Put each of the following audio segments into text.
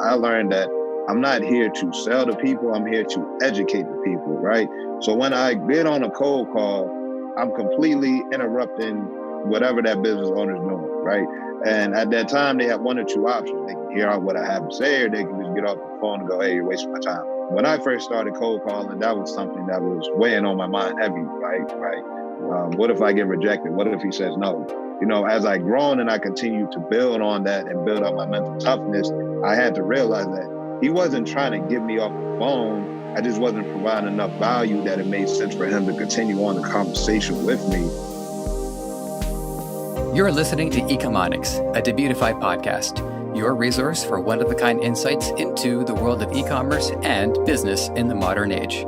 I learned that I'm not here to sell to people. I'm here to educate the people, right? So when I get on a cold call, I'm completely interrupting whatever that business owner's doing, right? And at that time, they have one or two options. They can hear out what I have to say, or they can just get off the phone and go, hey, you're wasting my time. When I first started cold calling, that was something that was weighing on my mind heavy, right? What if I get rejected? What if he says no? You know, as I grown and I continue to build on that and build up my mental toughness, I had to realize that he wasn't trying to get me off the phone. I just wasn't providing enough value that it made sense for him to continue on the conversation with me. You're listening to Ecomonics, a Debutify podcast, your resource for one-of-a-kind insights into the world of e-commerce and business in the modern age.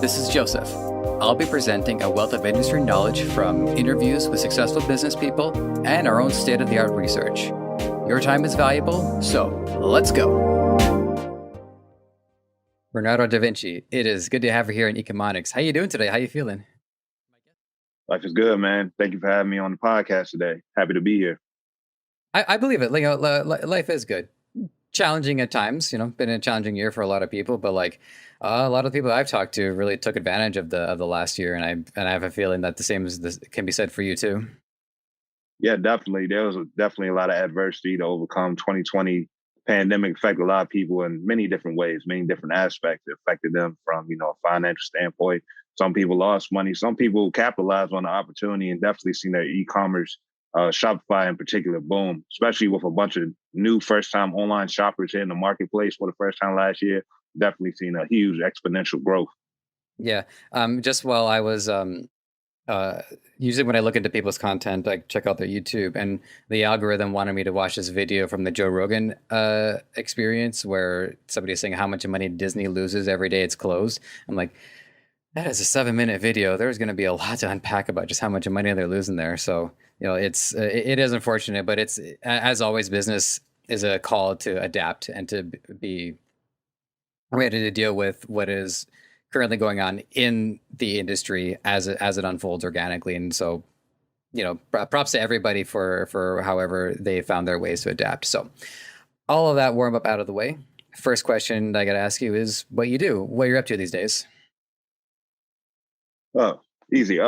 This is Joseph. I'll be presenting a wealth of industry knowledge from interviews with successful business people and our own state-of-the-art research. Your time is valuable, so let's go. BernardoDavinci, it is good to have you here in Ecomonics. How you doing today? How you feeling? Life is good, man. Thank you for having me on the podcast today. Happy to be here. I believe it. Life is good. Challenging at times, been a challenging year for a lot of people, but a lot of the people I've talked to really took advantage of the last year, and I have a feeling that the same can be said for you too. Yeah, definitely. There was definitely a lot of adversity to overcome. 2020 pandemic affected a lot of people in many different ways, many different aspects. It affected them from, a financial standpoint. Some people lost money. Some people capitalized on the opportunity and definitely seen their e-commerce, Shopify in particular, boom, especially with a bunch of new first-time online shoppers in the marketplace for the first time last year. Definitely seen a huge exponential growth. Yeah. Just while I was usually when I look into people's content, I check out their YouTube, and the algorithm wanted me to watch this video from the Joe Rogan experience where somebody is saying how much money Disney loses every day it's closed. I'm like, that is a 7-minute video. There's going to be a lot to unpack about just how much money they're losing there. So, it is unfortunate, but it's, as always, business is a call to adapt and to be ready to deal with what is currently going on in the industry as it unfolds organically. And so, props to everybody for however they found their ways to adapt. So all of that warm up out of the way. First question I got to ask you is what you do, what you're up to these days. Oh, easy.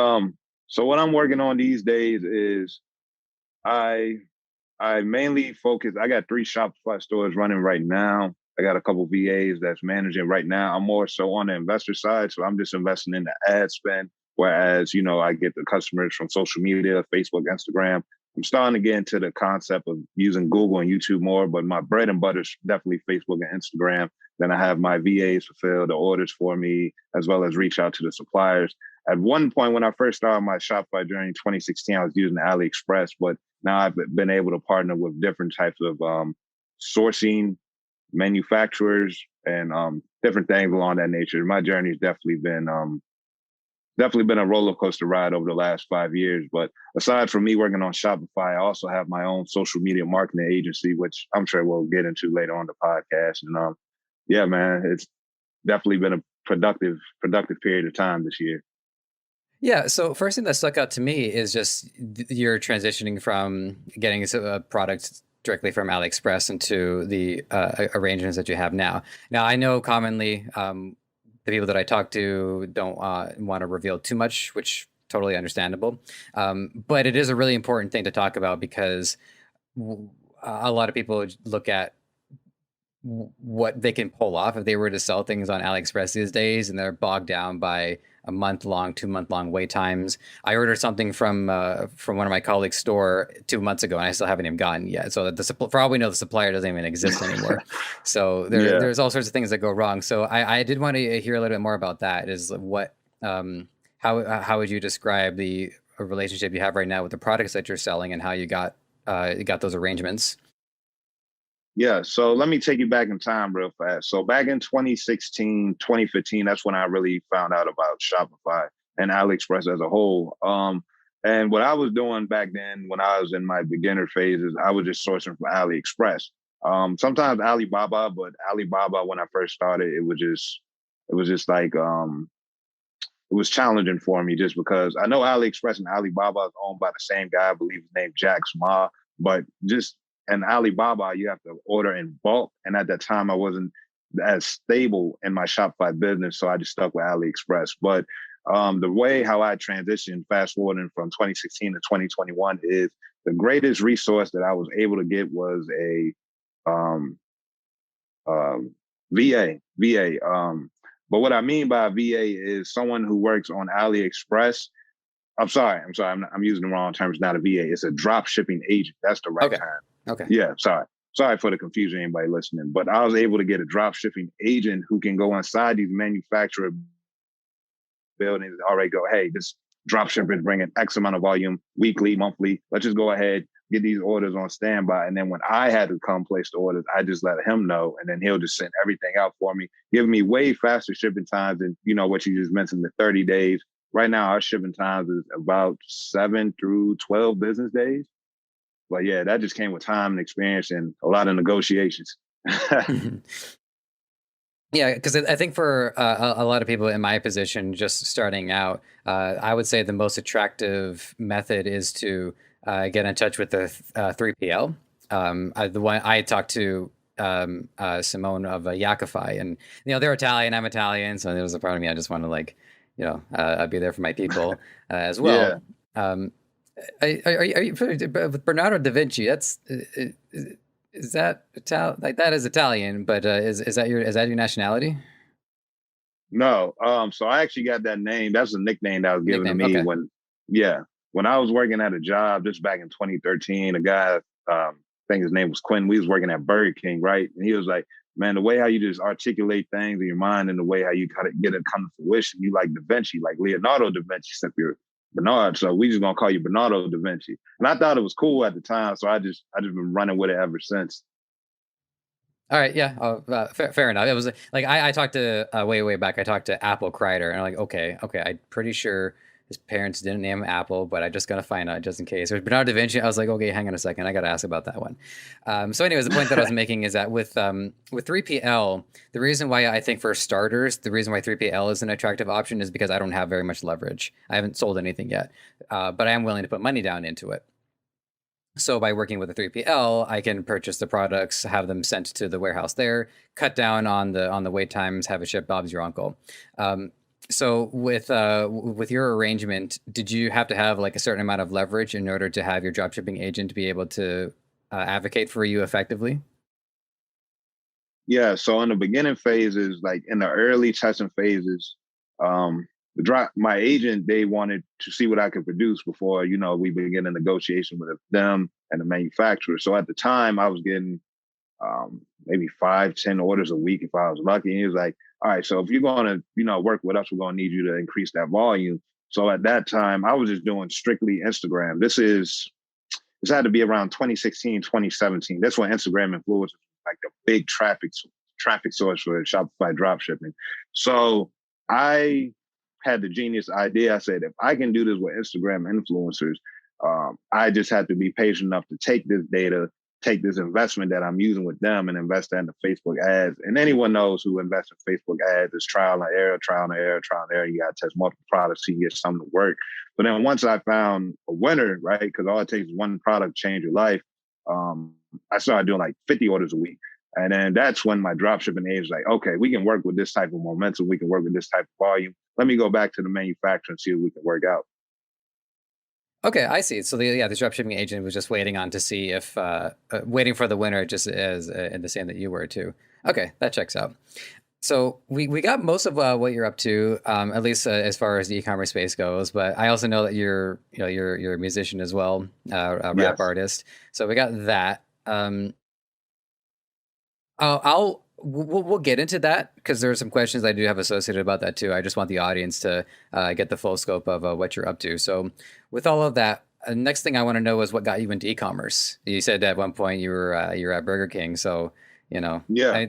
So what I'm working on these days is I mainly focus. I got 3 Shopify stores running right now. I got a couple VAs that's managing right now. I'm more so on the investor side. So I'm just investing in the ad spend. Whereas, I get the customers from social media, Facebook, Instagram. I'm starting to get into the concept of using Google and YouTube more, but my bread and butter is definitely Facebook and Instagram. Then I have my VAs fulfill the orders for me, as well as reach out to the suppliers. At one point, when I first started my Shopify journey in 2016, I was using AliExpress, but now I've been able to partner with different types of sourcing manufacturers and different things along that nature. My journey has definitely been a roller coaster ride over the last 5 years. But aside from me working on Shopify, I also have my own social media marketing agency, which I'm sure we'll get into later on the podcast. And yeah, man, it's definitely been a productive period of time this year. Yeah. So first thing that stuck out to me is just you're transitioning from getting a product directly from AliExpress into the arrangements that you have now. Now, I know commonly the people that I talk to don't want to reveal too much, which totally understandable. But it is a really important thing to talk about because a lot of people look at what they can pull off if they were to sell things on AliExpress these days, and they're bogged down by a 2-month-long wait times. I ordered something from one of my colleagues' store 2 months ago, and I still haven't even gotten yet. So for all we know, the supplier doesn't even exist anymore. So there's all sorts of things that go wrong. So I did want to hear a little bit more about that. Is what how would you describe the relationship you have right now with the products that you're selling, and how you got those arrangements? Yeah, so let me take you back in time real fast. So back in 2016, 2015, that's when I really found out about Shopify and AliExpress as a whole. And what I was doing back then when I was in my beginner phases, I was just sourcing from AliExpress. Sometimes Alibaba, but Alibaba, when I first started, it was just like, it was challenging for me just because I know AliExpress and Alibaba is owned by the same guy. I believe his name Jack Ma, but just and Alibaba, you have to order in bulk. And at that time, I wasn't as stable in my Shopify business, so I just stuck with AliExpress. But the way how I transitioned, fast forwarding from 2016 to 2021, is the greatest resource that I was able to get was a um, VA. But what I mean by VA is someone who works on AliExpress. I'm sorry. I'm using the wrong terms. Not a VA. It's a drop shipping agent. That's the right term. Okay. Yeah. Sorry for the confusion, anybody listening. But I was able to get a drop shipping agent who can go inside these manufacturer buildings and already go, hey, this drop shipper is bringing X amount of volume weekly, monthly. Let's just go ahead, get these orders on standby. And then when I had to come place the orders, I just let him know. And then he'll just send everything out for me, giving me way faster shipping times than, what you just mentioned, the 30 days. Right now, our shipping times is about 7 through 12 business days. But yeah, that just came with time and experience and a lot of negotiations. Yeah, because I think for a lot of people in my position, just starting out, I would say the most attractive method is to get in touch with the 3PL. The one I talked to Simone of Yakify, and they're Italian, I'm Italian, so there was a part of me I just want to I'd be there for my people as well. Yeah. Are you with BernardoDavinci? That's is that Italian? Like that is Italian, but is that your nationality? No. So I actually got that name. That's a nickname that was given to me when I was working at a job just back in 2013. A guy, I think his name was Quinn. We was working at Burger King, right? And he was like, man, the way how you just articulate things in your mind and the way how you kind of get it come to fruition, you like Da Vinci, like Leonardo da Vinci, except you're Bernard. So we just gonna call you Bernardo da Vinci. And I thought it was cool at the time, so I just been running with it ever since. All right, yeah, fair enough. It was like I talked to way back. I talked to Apple Kreider, and I'm like, okay, I'm pretty sure his parents didn't name him Apple, but I just gotta find out just in case. There's BernardoDavinci. I was like, okay, hang on a second, I gotta ask about that one. So, anyways, the point that I was making is that with 3PL, the reason why I think for starters, the reason why 3PL is an attractive option is because I don't have very much leverage. I haven't sold anything yet, but I am willing to put money down into it. So by working with a 3PL, I can purchase the products, have them sent to the warehouse there, cut down on the wait times, have it shipped. Bob's your uncle. So with your arrangement, did you have to have like a certain amount of leverage in order to have your dropshipping agent be able to advocate for you effectively? Yeah. So in the beginning phases, like in the early testing phases, my agent, they wanted to see what I could produce before, we begin a negotiation with them and the manufacturer. So at the time I was getting maybe 5-10 orders a week if I was lucky. And he was like, all right, so if you're going to, work with us, we're going to need you to increase that volume. So at that time, I was just doing strictly Instagram. This had to be around 2016, 2017. That's when Instagram influencers was like the big traffic source for Shopify dropshipping. So I had the genius idea. I said, if I can do this with Instagram influencers, I just have to be patient enough to take this data, take this investment that I'm using with them and invest that into Facebook ads. And anyone knows who invests in Facebook ads is trial and error. You got to test multiple products so you get something to work. But then once I found a winner, right, because all it takes is one product to change your life, I started doing like 50 orders a week. And then that's when my dropshipping age was like, okay, we can work with this type of momentum. We can work with this type of volume. Let me go back to the manufacturer and see what we can work out. Okay, I see. So the dropshipping agent was just waiting on to see if waiting for the winner, just as in the same that you were too. Okay, that checks out. So we got most of what you're up to, at least as far as the e-commerce space goes. But I also know that you're a musician as well, a rap artist. So we got that. We'll get into that because there are some questions I do have associated about that too. I just want the audience to get the full scope of what you're up to. So with all of that, next thing I want to know is what got you into e-commerce. You said at one point you were at Burger King. So, a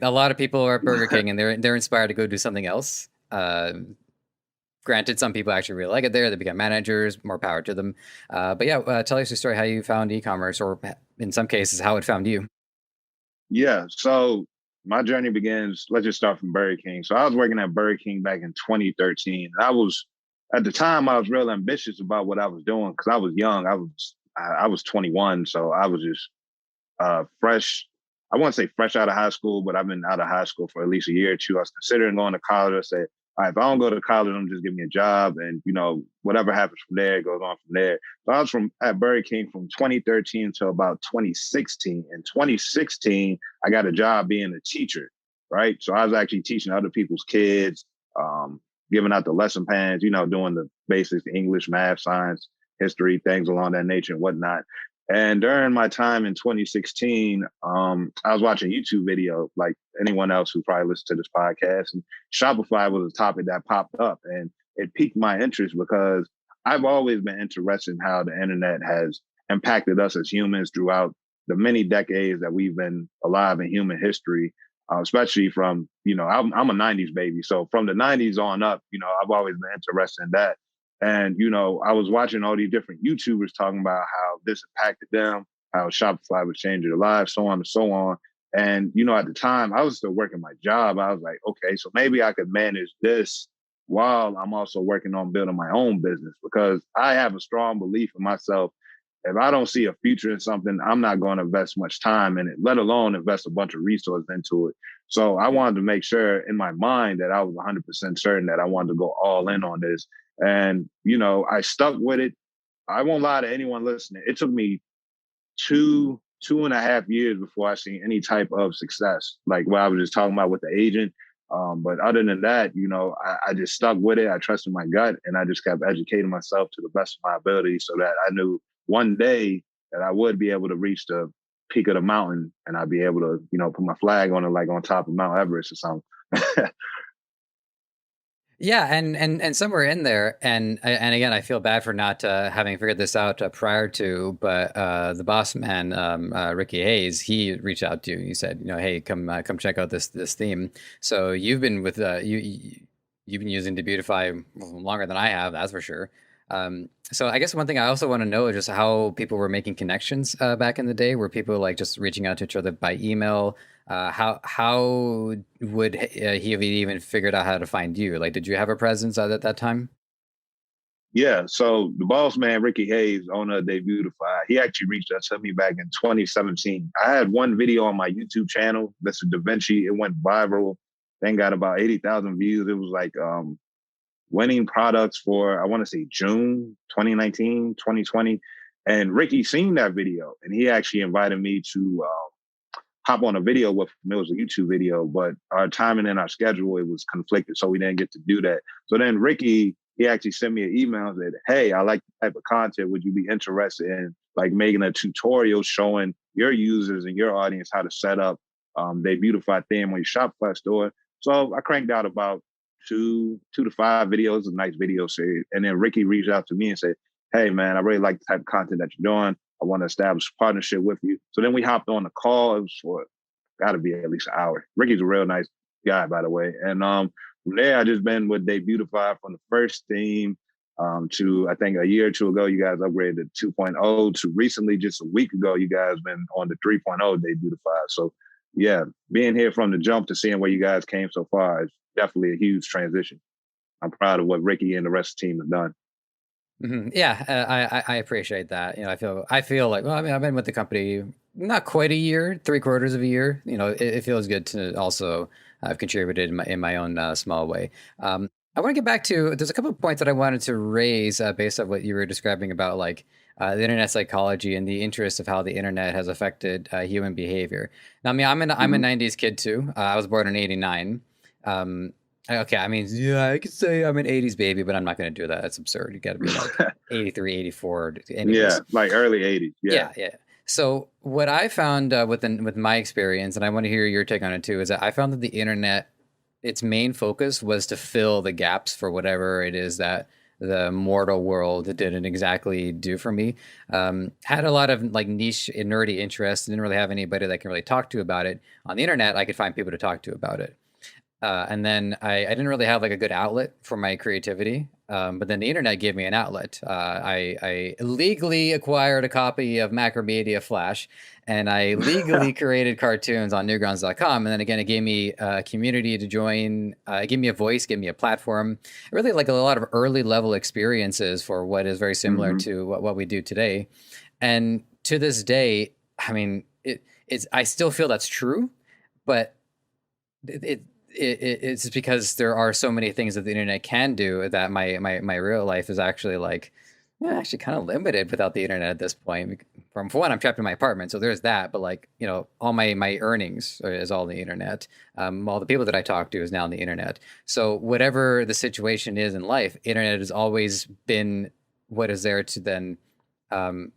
lot of people are at Burger King and they're inspired to go do something else. Granted, some people actually really like it there. They become managers, more power to them. But tell us your story, how you found e-commerce, or in some cases, how it found you. Yeah. So my journey begins, let's just start from Burger King. So I was working at Burger King back in 2013. At the time, I was real ambitious about what I was doing because I was young. I was 21. So I was just fresh. I won't say fresh out of high school, but I've been out of high school for at least a year or two. I was considering going to college. I said, all right, if I don't go to college, I'm just give me a job, and whatever happens from there goes on from there. So I was at Burger King from 2013 until about 2016. In 2016, I got a job being a teacher, right? So I was actually teaching other people's kids, giving out the lesson plans, doing the basics, English, math, science, history, things along that nature and whatnot. And during my time in 2016, I was watching a YouTube video like anyone else who probably listens to this podcast. And Shopify was a topic that popped up, and it piqued my interest because I've always been interested in how the internet has impacted us as humans throughout the many decades that we've been alive in human history, especially from, I'm a 90s baby. So from the 90s on up, I've always been interested in that. And, I was watching all these different YouTubers talking about how this impacted them, how Shopify was changing their lives, so on and so on. And, at the time I was still working my job. I was like, okay, so maybe I could manage this while I'm also working on building my own business, because I have a strong belief in myself. If I don't see a future in something, I'm not going to invest much time in it, let alone invest a bunch of resources into it. So I wanted to make sure in my mind that I was 100% certain that I wanted to go all in on this. And, I stuck with it. I won't lie to anyone listening. It took me two and a half years before I seen any type of success, like what I was just talking about with the agent. But other than that, I just stuck with it. I trusted my gut, and I just kept educating myself to the best of my ability so that I knew one day that I would be able to reach the peak of the mountain, and I'd be able to, put my flag on it, like on top of Mount Everest or something. Yeah, and somewhere in there, and again, I feel bad for not having figured this out prior to, but the boss man, Ricky Hayes, he reached out to you. He said, hey, come check out this theme. So you've been with you've been using Debutify longer than I have, that's for sure. So I guess one thing I also want to know is just how people were making connections back in the day. Were people like just reaching out to each other by email? How would he have even figured out how to find you? Like, did you have a presence at that time? Yeah. So the boss man, Ricky Hayes, owner of Debutify, he actually reached out to me back in 2017. I had one video on my YouTube channel, MrDavinci. It went viral. Then got about 80,000 views. It was like winning products for, I want to say June 2019, 2020. And Ricky seen that video, and he actually invited me to hop on a video with him. It was a YouTube video, but our timing and our schedule, it was conflicted, so we didn't get to do that. So then Ricky, he actually sent me an email and said, hey, I like the type of content. Would you be interested in like making a tutorial showing your users and your audience how to set up their Debutify theme on your Shopify store? So I cranked out about two to five videos, a nice video series. And then Ricky reached out to me and said, hey, man, I really like the type of content that you're doing. I want to establish a partnership with you. So then we hopped on the call. It was for, got to be at least an hour. Ricky's a real nice guy, by the way. And from there, I just been with Debutify from the first theme to, I think a year or two ago, you guys upgraded to 2.0 to recently, just a week ago, you guys been on the 3.0 Debutify. So yeah, being here from the jump to seeing where you guys came so far is definitely a huge transition. I'm proud of what Ricky and the rest of the team have done. Mm-hmm. Yeah, I appreciate that. I feel like, well, I mean, I've been with the company not quite a year, 3/4 of a year. It feels good to also have contributed in my own small way. I want to get back to, there's a couple of points that I wanted to raise based on what you were describing about like the internet psychology and the interest of how the internet has affected human behavior. Now, I mean, I'm a 90s kid too. I was born in 89. Okay, I mean, yeah, I could say I'm an 80s baby, but I'm not going to do that. That's absurd. You got to be like 83, 84. Anyways. Yeah, like early 80s. Yeah. So what I found with my experience, and I want to hear your take on it too, is that I found that the internet, its main focus was to fill the gaps for whatever it is that the mortal world didn't exactly do for me. Had a lot of like niche and nerdy interests. Didn't really have anybody that I can really talk to about it. On the internet, I could find people to talk to about it. And then I didn't really have like a good outlet for my creativity. But then the internet gave me an outlet. I legally acquired a copy of Macromedia Flash, and I legally created cartoons on newgrounds.com. And then again, it gave me a community to join. It gave me a voice, gave me a platform. Really like a lot of early level experiences for what is very similar to what we do today. And to this day, I mean, I still feel that's true, but it's because there are so many things that the internet can do that my real life is actually like, yeah, actually kind of limited without the internet at this point. For one, I'm trapped in my apartment, so there's that. But like, all my earnings is all the internet. All the people that I talk to is now on the internet. So whatever the situation is in life, internet has always been what is there to then um,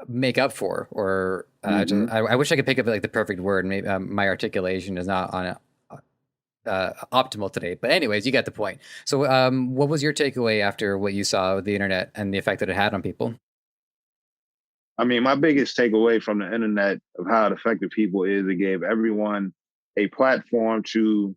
make up for. Or I wish I could pick up like the perfect word. Maybe my articulation is not on optimal today. But anyways, you get the point. So what was your takeaway after what you saw with the internet and the effect that it had on people? I mean, my biggest takeaway from the internet of how it affected people is it gave everyone a platform to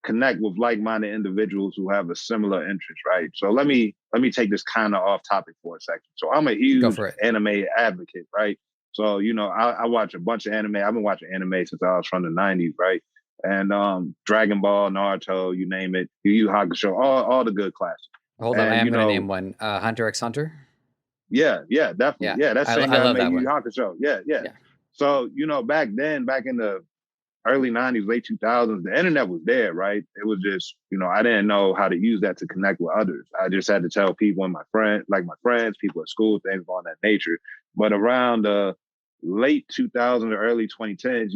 connect with like-minded individuals who have a similar interest, right? So let me take this kind of off topic for a second. So I'm a Go huge for it. anime advocate, right? So, I watch a bunch of anime. I've been watching anime since I was from the 90s, right? And Dragon Ball, Naruto, you name it, Yu Yu Hakusho, all the good classics. Hold up, I And am going to name one. Hunter x Hunter. yeah, definitely. Yeah, Yeah, that same I guy love made that Yu Yu one. Hakusho. Yeah. Yeah. So, back then, back in the early 90s, late 2000s, the internet was there, right? It was just, I didn't know how to use that to connect with others. I just had to tell people and my friends, people at school, things of that nature. But around the late 2000s or early 2010s,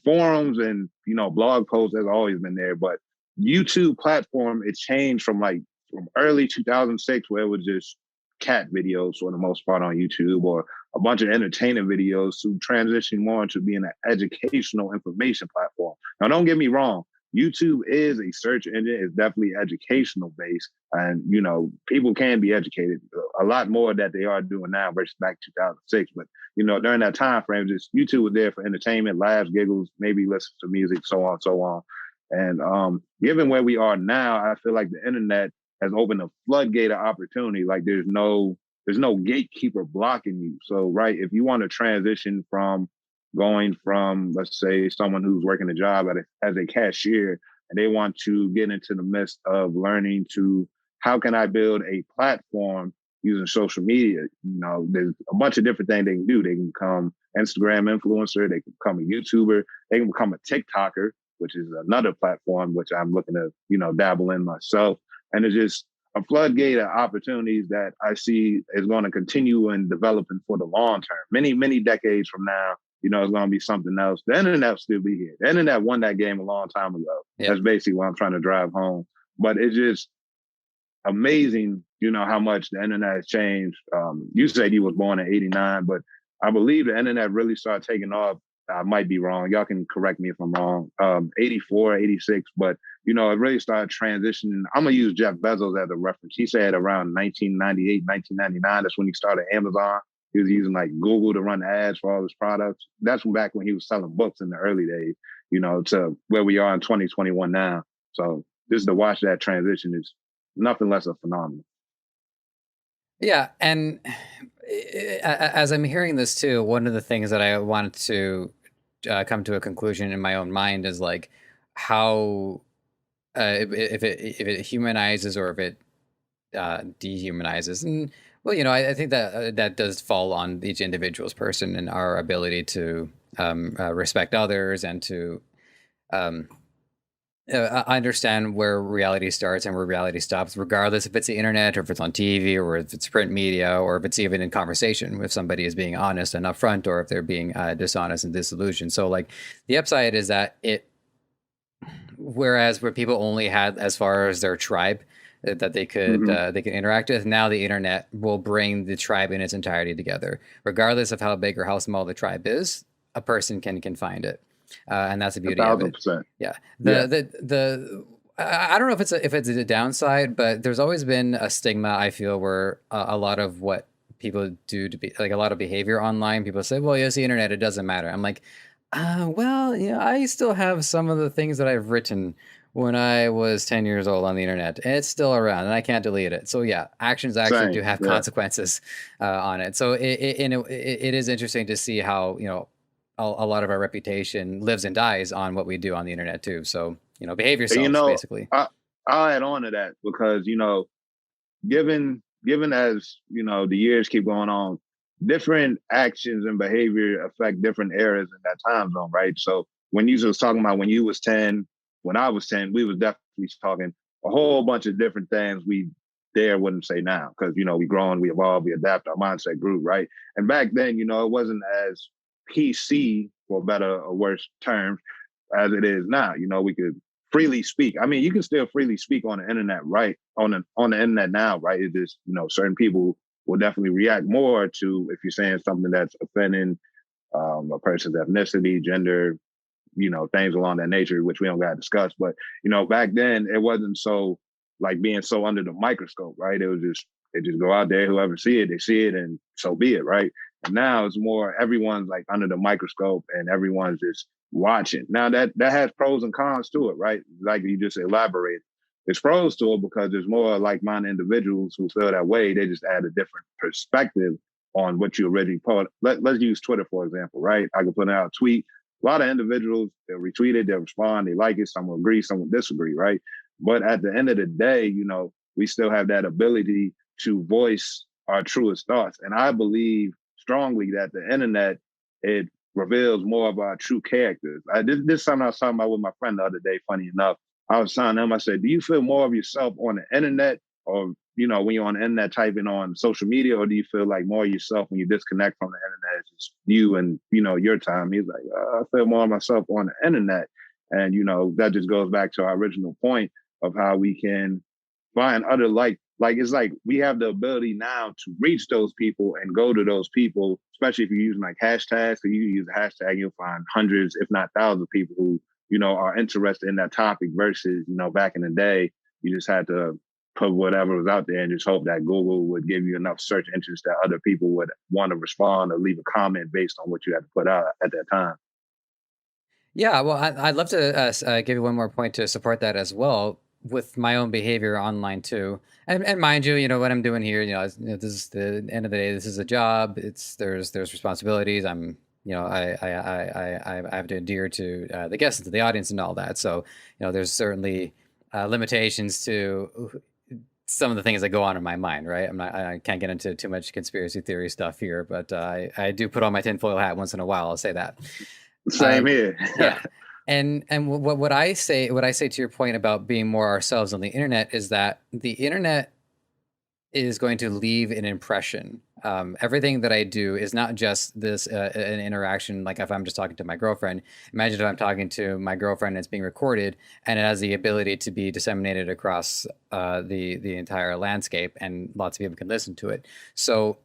forums and, blog posts has always been there. But YouTube platform, it changed from early 2006, where it was just cat videos for the most part on YouTube, or a bunch of entertainment videos, to transition more into being an educational information platform. Now, don't get me wrong. YouTube is a search engine. It's definitely educational based. And, people can be educated a lot more that they are doing now versus back 2006. But, during that time frame, just YouTube was there for entertainment, laughs, giggles, maybe listen to music, so on, so on. And given where we are now, I feel like the internet has opened a floodgate of opportunity. Like there's no gatekeeper blocking you. So, right, if you want to transition from going from, let's say, someone who's working a job as a cashier, and they want to get into the midst of learning to, how can I build a platform using social media? There's a bunch of different things they can do. They can become Instagram influencer. They can become a YouTuber. They can become a TikToker, which is another platform which I'm looking to, dabble in myself. And it's just a floodgate of opportunities that I see is going to continue and developing for the long term. Many, many decades from now, it's going to be something else. The internet will still be here. The internet won that game a long time ago. Yeah. That's basically what I'm trying to drive home. But it's just amazing, how much the internet has changed. You said you was born in 89, but I believe the internet really started taking off. I might be wrong. Y'all can correct me if I'm wrong. 84, 86, but it really started transitioning. I'm gonna use Jeff Bezos as a reference. He said around 1998, 1999, that's when he started Amazon. He was using like Google to run ads for all his products. That's from back when he was selling books in the early days, to where we are in 2021 now. So just to watch that transition is nothing less a phenomenon. Yeah, and as I'm hearing this too, one of the things that I wanted to come to a conclusion in my own mind is like how if it humanizes or if it dehumanizes. And well, I think that that does fall on each individual's person and our ability to respect others and to I understand where reality starts and where reality stops, regardless if it's the internet or if it's on TV or if it's print media or if it's even in conversation, if somebody is being honest and upfront or if they're being dishonest and disillusioned. So like the upside is that whereas where people only had as far as their tribe that they could they can interact with, now the internet will bring the tribe in its entirety together, regardless of how big or how small the tribe is. A person can find it. And that's the beauty of it. Yeah. I don't know if it's a downside, but there's always been a stigma, I feel, where a lot of what people do to be like a lot of behavior online, people say, well, yes, the internet, it doesn't matter. I'm like, well, I still have some of the things that I've written when I was 10 years old on the internet. It's still around and I can't delete it. So yeah, actions actually do have consequences on it. So it is interesting to see how, a lot of our reputation lives and dies on what we do on the internet too. So, behave yourselves, basically. I'll add on to that because, given as, the years keep going on, different actions and behavior affect different areas in that time zone, right? So when you was talking about when you was 10, when I was 10, we was definitely talking a whole bunch of different things we wouldn't say now, because we grown, we evolve, we adapt, our mindset grew, right? And back then, it wasn't as PC, for better or worse terms, as it is now. We could freely speak. I mean, you can still freely speak on the internet, right? On the internet now, right? It just, certain people will definitely react more to if you're saying something that's offending a person's ethnicity, gender, things along that nature, which we don't got to discuss. But, back then it wasn't so like being so under the microscope, right? It was just, they just go out there, whoever see it, they see it, and so be it, right? And now it's more, everyone's like under the microscope and everyone's just watching. Now that has pros and cons to it, right? Like you just elaborated. There's pros to it because there's more like-minded individuals who feel that way. They just add a different perspective on what you already put. Let's use Twitter, for example, right? I could put out a tweet. A lot of individuals, they'll retweet it, they'll respond, they like it, some will agree, some will disagree, right? But at the end of the day, we still have that ability to voice our truest thoughts. And I believe strongly that the internet, it reveals more of our true characters. This is something I was talking about with my friend the other day, funny enough. I was telling him, I said, do you feel more of yourself on the internet, or, when you're on the internet typing on social media, or do you feel like more of yourself when you disconnect from the internet? It's just you and, your time. He's like, I feel more of myself on the internet. And, that just goes back to our original point of how we can find other it's like we have the ability now to reach those people and go to those people, especially if you're using like hashtags. So you use a hashtag, you'll find hundreds, if not thousands of people who, are interested in that topic versus, back in the day, you just had to put whatever was out there and just hope that Google would give you enough search interest that other people would want to respond or leave a comment based on what you had to put out at that time. Yeah, well, I'd love to give you one more point to support that as well, with my own behavior online too. And mind you, what I'm doing here, this is the end of the day. This is a job. There's responsibilities. I have to adhere to the guests, to the audience, and all that. So there's certainly limitations to some of the things that go on in my mind, right? I can't get into too much conspiracy theory stuff here, but I do put on my tinfoil hat once in a while. I'll say that. Same here. Yeah. And what I say to your point about being more ourselves on the internet is that the internet is going to leave an impression. Everything that I do is not just this an interaction. Like if I'm just talking to my girlfriend, imagine if I'm talking to my girlfriend and it's being recorded and it has the ability to be disseminated across the entire landscape and lots of people can listen to it. So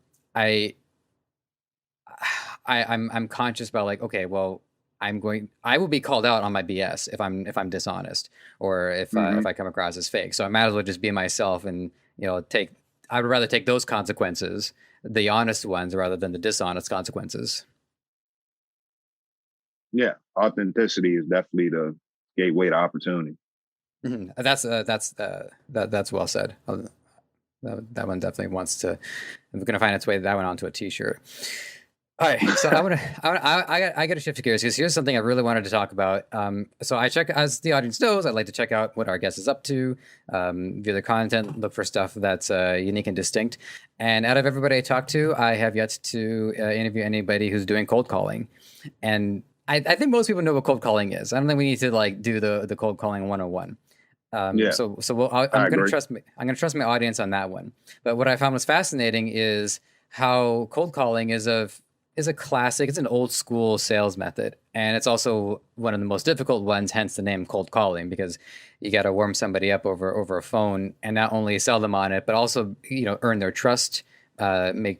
I'm conscious about like, okay, well, I will be called out on my BS if I'm dishonest or if I come across as fake. So I might as well just be myself and, I would rather take those consequences, the honest ones, rather than the dishonest consequences. Yeah. Authenticity is definitely the gateway to opportunity. Mm-hmm. That's well said. That one definitely wants to, I'm going to find its way that one onto a t-shirt. All right, so I got to shift gears because here's something I really wanted to talk about. So I check, as the audience knows, I like to check out what our guest is up to, view their content, look for stuff that's unique and distinct. And out of everybody I talk to, I have yet to interview anybody who's doing cold calling. And I think most people know what cold calling is. I don't think we need to like do the cold calling 101. Yeah. So I'm going to trust my audience on that one. But what I found was fascinating is how cold calling is a classic. It's an old school sales method, and it's also one of the most difficult ones. Hence the name cold calling, because you got to warm somebody up over a phone and not only sell them on it, but also earn their trust, convince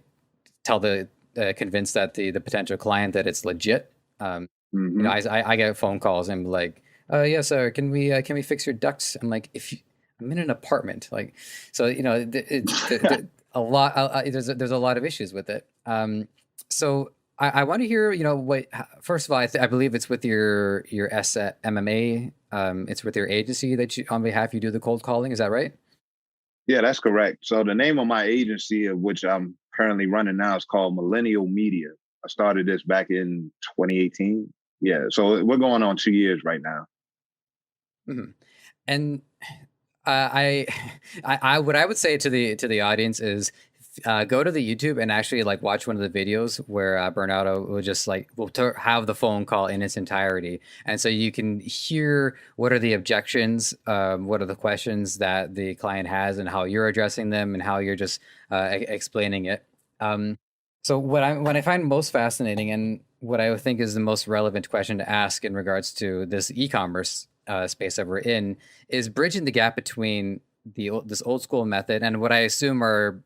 that the potential client that it's legit. I get phone calls and like, yes, sir, can we fix your ducts? I'm like, I'm in an apartment, like, so there's a lot of issues with it. So I want to hear, first of all, I believe it's with your MMA. It's with your agency that on behalf you do the cold calling. Is that right? Yeah, that's correct. So the name of my agency, of which I'm currently running now, is called Millennial Media. I started this back in 2018. Yeah. So we're going on 2 years right now. Mm-hmm. And what I would say to the audience is go to the YouTube and actually like watch one of the videos where Bernardo will just like have the phone call in its entirety, and so you can hear what are the objections, what are the questions that the client has, and how you're addressing them, and how you're just explaining it. So what I find most fascinating, and what I think is the most relevant question to ask in regards to this e-commerce space that we're in, is bridging the gap between this old school method and what I assume are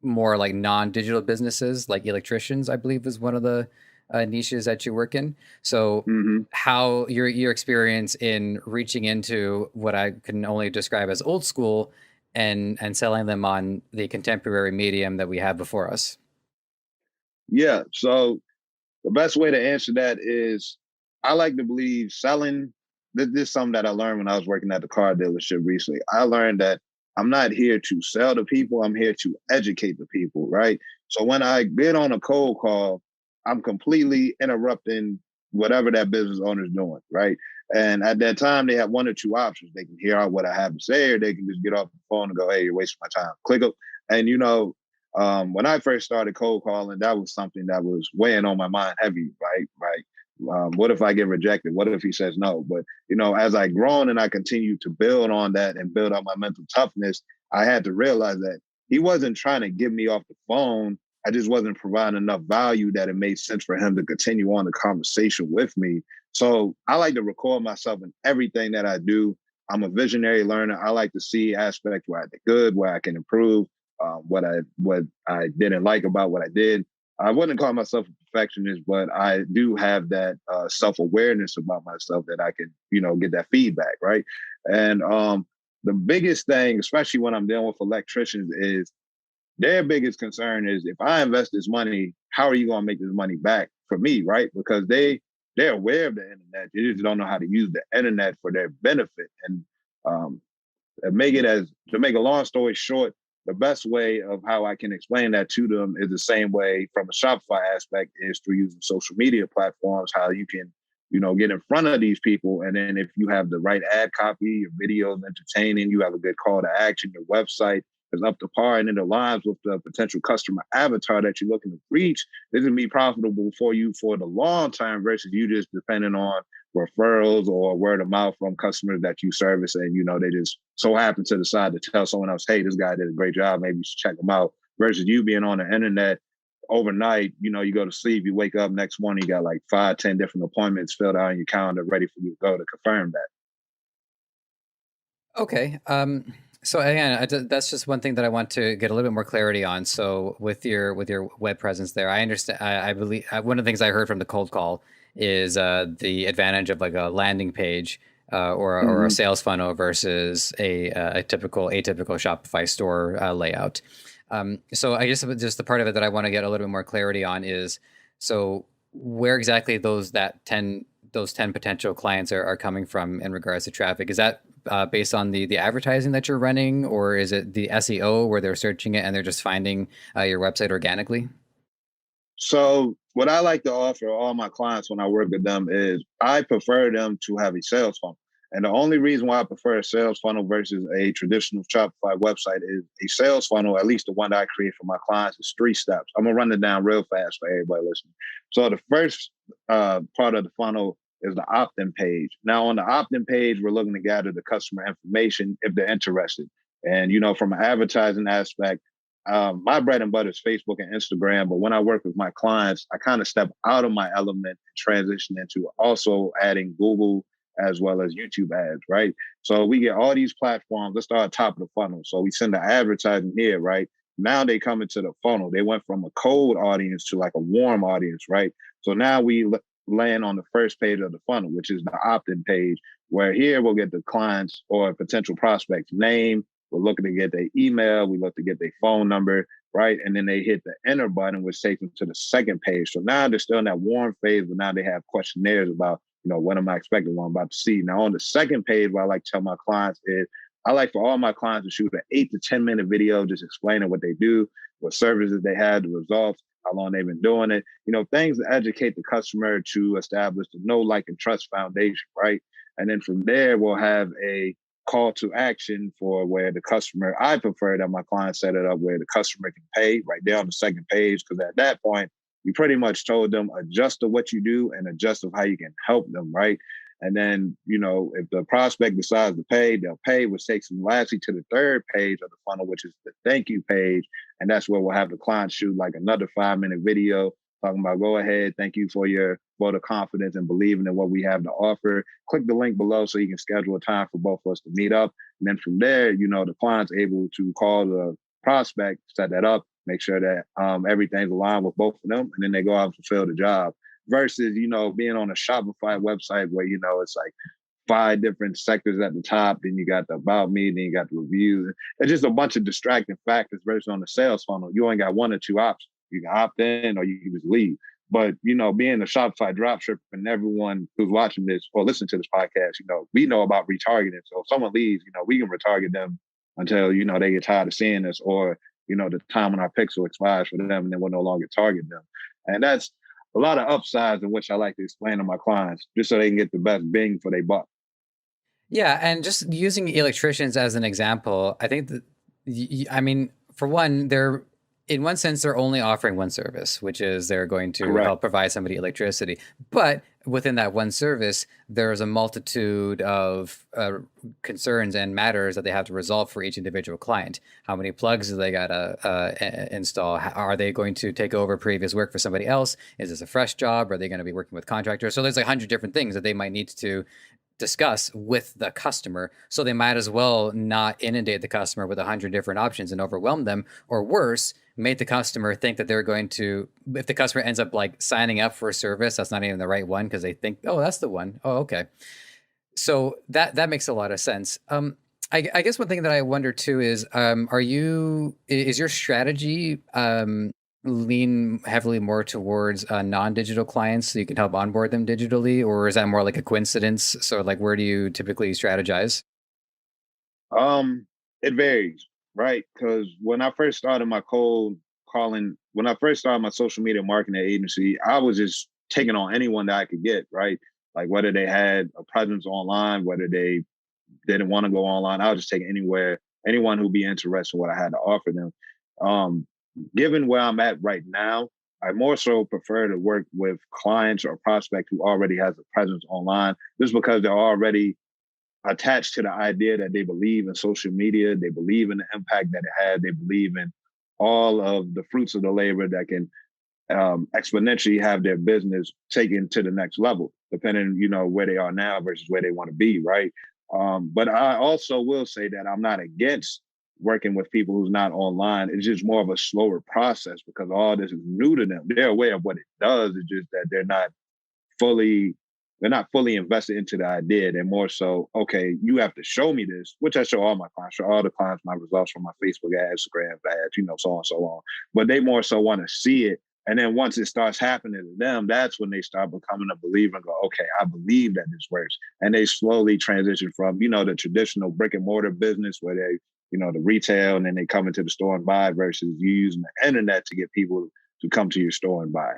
more like non-digital businesses, like electricians, I believe is one of the niches that you work in. So Mm-hmm. how your experience in reaching into what I can only describe as old school and selling them on the contemporary medium that we have before us. Yeah. So the best way to answer that is I like to believe selling. This is something that I learned when I was working at the car dealership recently. I learned that I'm not here to sell to people. I'm here to educate the people, right? So when I get on a cold call, I'm completely interrupting whatever that business owner is doing, right? And at that time, they have one or two options. They can hear out what I have to say, or they can just get off the phone and go, "Hey, you're wasting my time." Click up. And when I first started cold calling, that was something that was weighing on my mind heavy, right? What if I get rejected? What if he says no? But, as I grown and I continue to build on that and build up my mental toughness, I had to realize that he wasn't trying to get me off the phone. I just wasn't providing enough value that it made sense for him to continue on the conversation with me. So I like to record myself in everything that I do. I'm a visionary learner. I like to see aspects where I did good, where I can improve, what I didn't like about what I did. I wouldn't call myself a perfectionist, but I do have that self-awareness about myself that I can, get that feedback, right? And the biggest thing, especially when I'm dealing with electricians, is their biggest concern is if I invest this money, how are you going to make this money back for me, right? Because they're aware of the internet, they just don't know how to use the internet for their benefit. And to make a long story short, the best way of how I can explain that to them is the same way from a Shopify aspect is through using social media platforms, how you can, get in front of these people. And then if you have the right ad copy, your video is entertaining, you have a good call to action, your website is up to par and it aligns with the potential customer avatar that you're looking to reach, this can be profitable for you for the long term versus you just depending on referrals or word of mouth from customers that you service. And, they just so happen to decide to tell someone else, hey, this guy did a great job. Maybe you should check him out versus you being on the internet overnight. You go to sleep, you wake up next morning, you got like 5-10 different appointments filled out on your calendar ready for you to go to confirm that. Okay. So again, that's just one thing that I want to get a little bit more clarity on. So with your web presence there, I understand. I believe one of the things I heard from the cold call is the advantage of like a landing page or a sales funnel versus a typical atypical Shopify store layout. So I guess just the part of it that I want to get a little bit more clarity on is, so where exactly those 10 potential clients are coming from in regards to traffic? Is that based on the advertising that you're running, or is it the SEO where they're searching it and they're just finding your website organically? So what I like to offer all my clients when I work with them is I prefer them to have a sales funnel. And the only reason why I prefer a sales funnel versus a traditional Shopify website is a sales funnel, at least the one that I create for my clients, is 3 steps. I'm going to run it down real fast for everybody listening. So the first part of the funnel is the opt-in page. Now on the opt-in page, we're looking to gather the customer information if they're interested. And, from an advertising aspect, my bread and butter is Facebook and Instagram. But when I work with my clients, I kind of step out of my element and transition into also adding Google as well as YouTube ads, right? So we get all these platforms. Let's start at top of the funnel. So we send the advertising here, right? Now they come into the funnel. They went from a cold audience to like a warm audience, right? So now we land on the first page of the funnel, which is the opt-in page, where here we'll get the clients or potential prospects name. We're looking to get their email. We look to get their phone number, right? And then they hit the enter button, which takes them to the second page. So now they're still in that warm phase, but now they have questionnaires about, what am I expecting, what I'm about to see. Now on the second page, what I like to tell my clients is I like for all my clients to shoot an 8 to 10 minute video, just explaining what they do, what services they had, the results, how long they've been doing it, things to educate the customer to establish the know, like, and trust foundation, right? And then from there, we'll have a call to action for where the customer, I prefer that my client set it up where the customer can pay right there on the second page. Because at that point, you pretty much told them adjust to what you do and adjust of how you can help them, right? And then, if the prospect decides to pay, they'll pay, which takes them lastly to the third page of the funnel, which is the thank you page. And that's where we'll have the client shoot like another 5-minute video talking about, go ahead, thank you for your vote of confidence and believing in what we have to offer. Click the link below so you can schedule a time for both of us to meet up. And then from there, the client's able to call the prospect, set that up, make sure that everything's aligned with both of them, and then they go out and fulfill the job. Versus, being on a Shopify website where, it's like 5 different sectors at the top, then you got the about me, then you got the reviews. It's just a bunch of distracting factors versus on the sales funnel. You only got 1 or 2 options. You can opt in or you can just leave. But, being a Shopify dropshipper, and everyone who's watching this or listening to this podcast, we know about retargeting. So if someone leaves, we can retarget them until, they get tired of seeing us, or, the time when our pixel expires for them, and then we'll no longer target them. And that's a lot of upsides in which I like to explain to my clients, just so they can get the best bang for their buck. Yeah, and just using electricians as an example, I think that, for one, in one sense, they're only offering one service, which is they're going to Correct. help provide somebody electricity. But within that one service, there's a multitude of concerns and matters that they have to resolve for each individual client. How many plugs do they got to install? Are they going to take over previous work for somebody else? Is this a fresh job? Are they going to be working with contractors? So there's 100 different things that they might need to discuss with the customer. So they might as well not inundate the customer with 100 different options and overwhelm them, or worse, make the customer think that they're going to, if the customer ends up like signing up for a service that's not even the right one because they think, oh, that's the one. Oh, okay. So that makes a lot of sense. I guess one thing that I wonder too is, is your strategy lean heavily more towards non-digital clients so you can help onboard them digitally, or is that more like a coincidence? So like, where do you typically strategize? It varies, right? Because when I first started my when I first started my social media marketing agency, I was just taking on anyone that I could get, right? Like whether they had a presence online, whether they didn't want to go online, I was just taking anyone who'd be interested in what I had to offer them. Given where I'm at right now, I more so prefer to work with clients or prospects who already has a presence online, just because they're already attached to the idea that they believe in social media, they believe in the impact that it had, they believe in all of the fruits of the labor that can exponentially have their business taken to the next level, depending, where they are now versus where they want to be, right? But I also will say that I'm not against working with people who's not online. It's just more of a slower process because all this is new to them. They're aware of what it does. It's just that they're not fully invested into the idea. They're more so, okay, you have to show me this, which I show all my clients, show all the clients my results from my Facebook ads, Instagram ads, so on and so on. But they more so want to see it. And then once it starts happening to them, that's when they start becoming a believer and go, okay, I believe that this works. And they slowly transition from, the traditional brick and mortar business where they, the retail, and then they come into the store and buy, versus you using the internet to get people to come to your store and buy.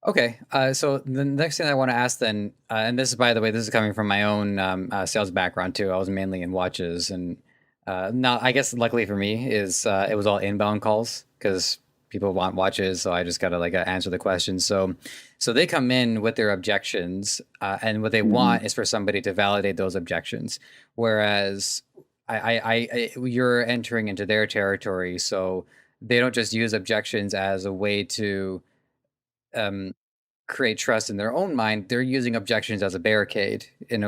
Okay. So the next thing I want to ask then, and this is, by the way, this is coming from my own sales background too. I was mainly in watches, and now I guess luckily for me is it was all inbound calls because people want watches. So I just got to answer the questions. So they come in with their objections, and what they want is for somebody to validate those objections. Whereas you're entering into their territory, so they don't just use objections as a way to create trust in their own mind. They're using objections as a barricade,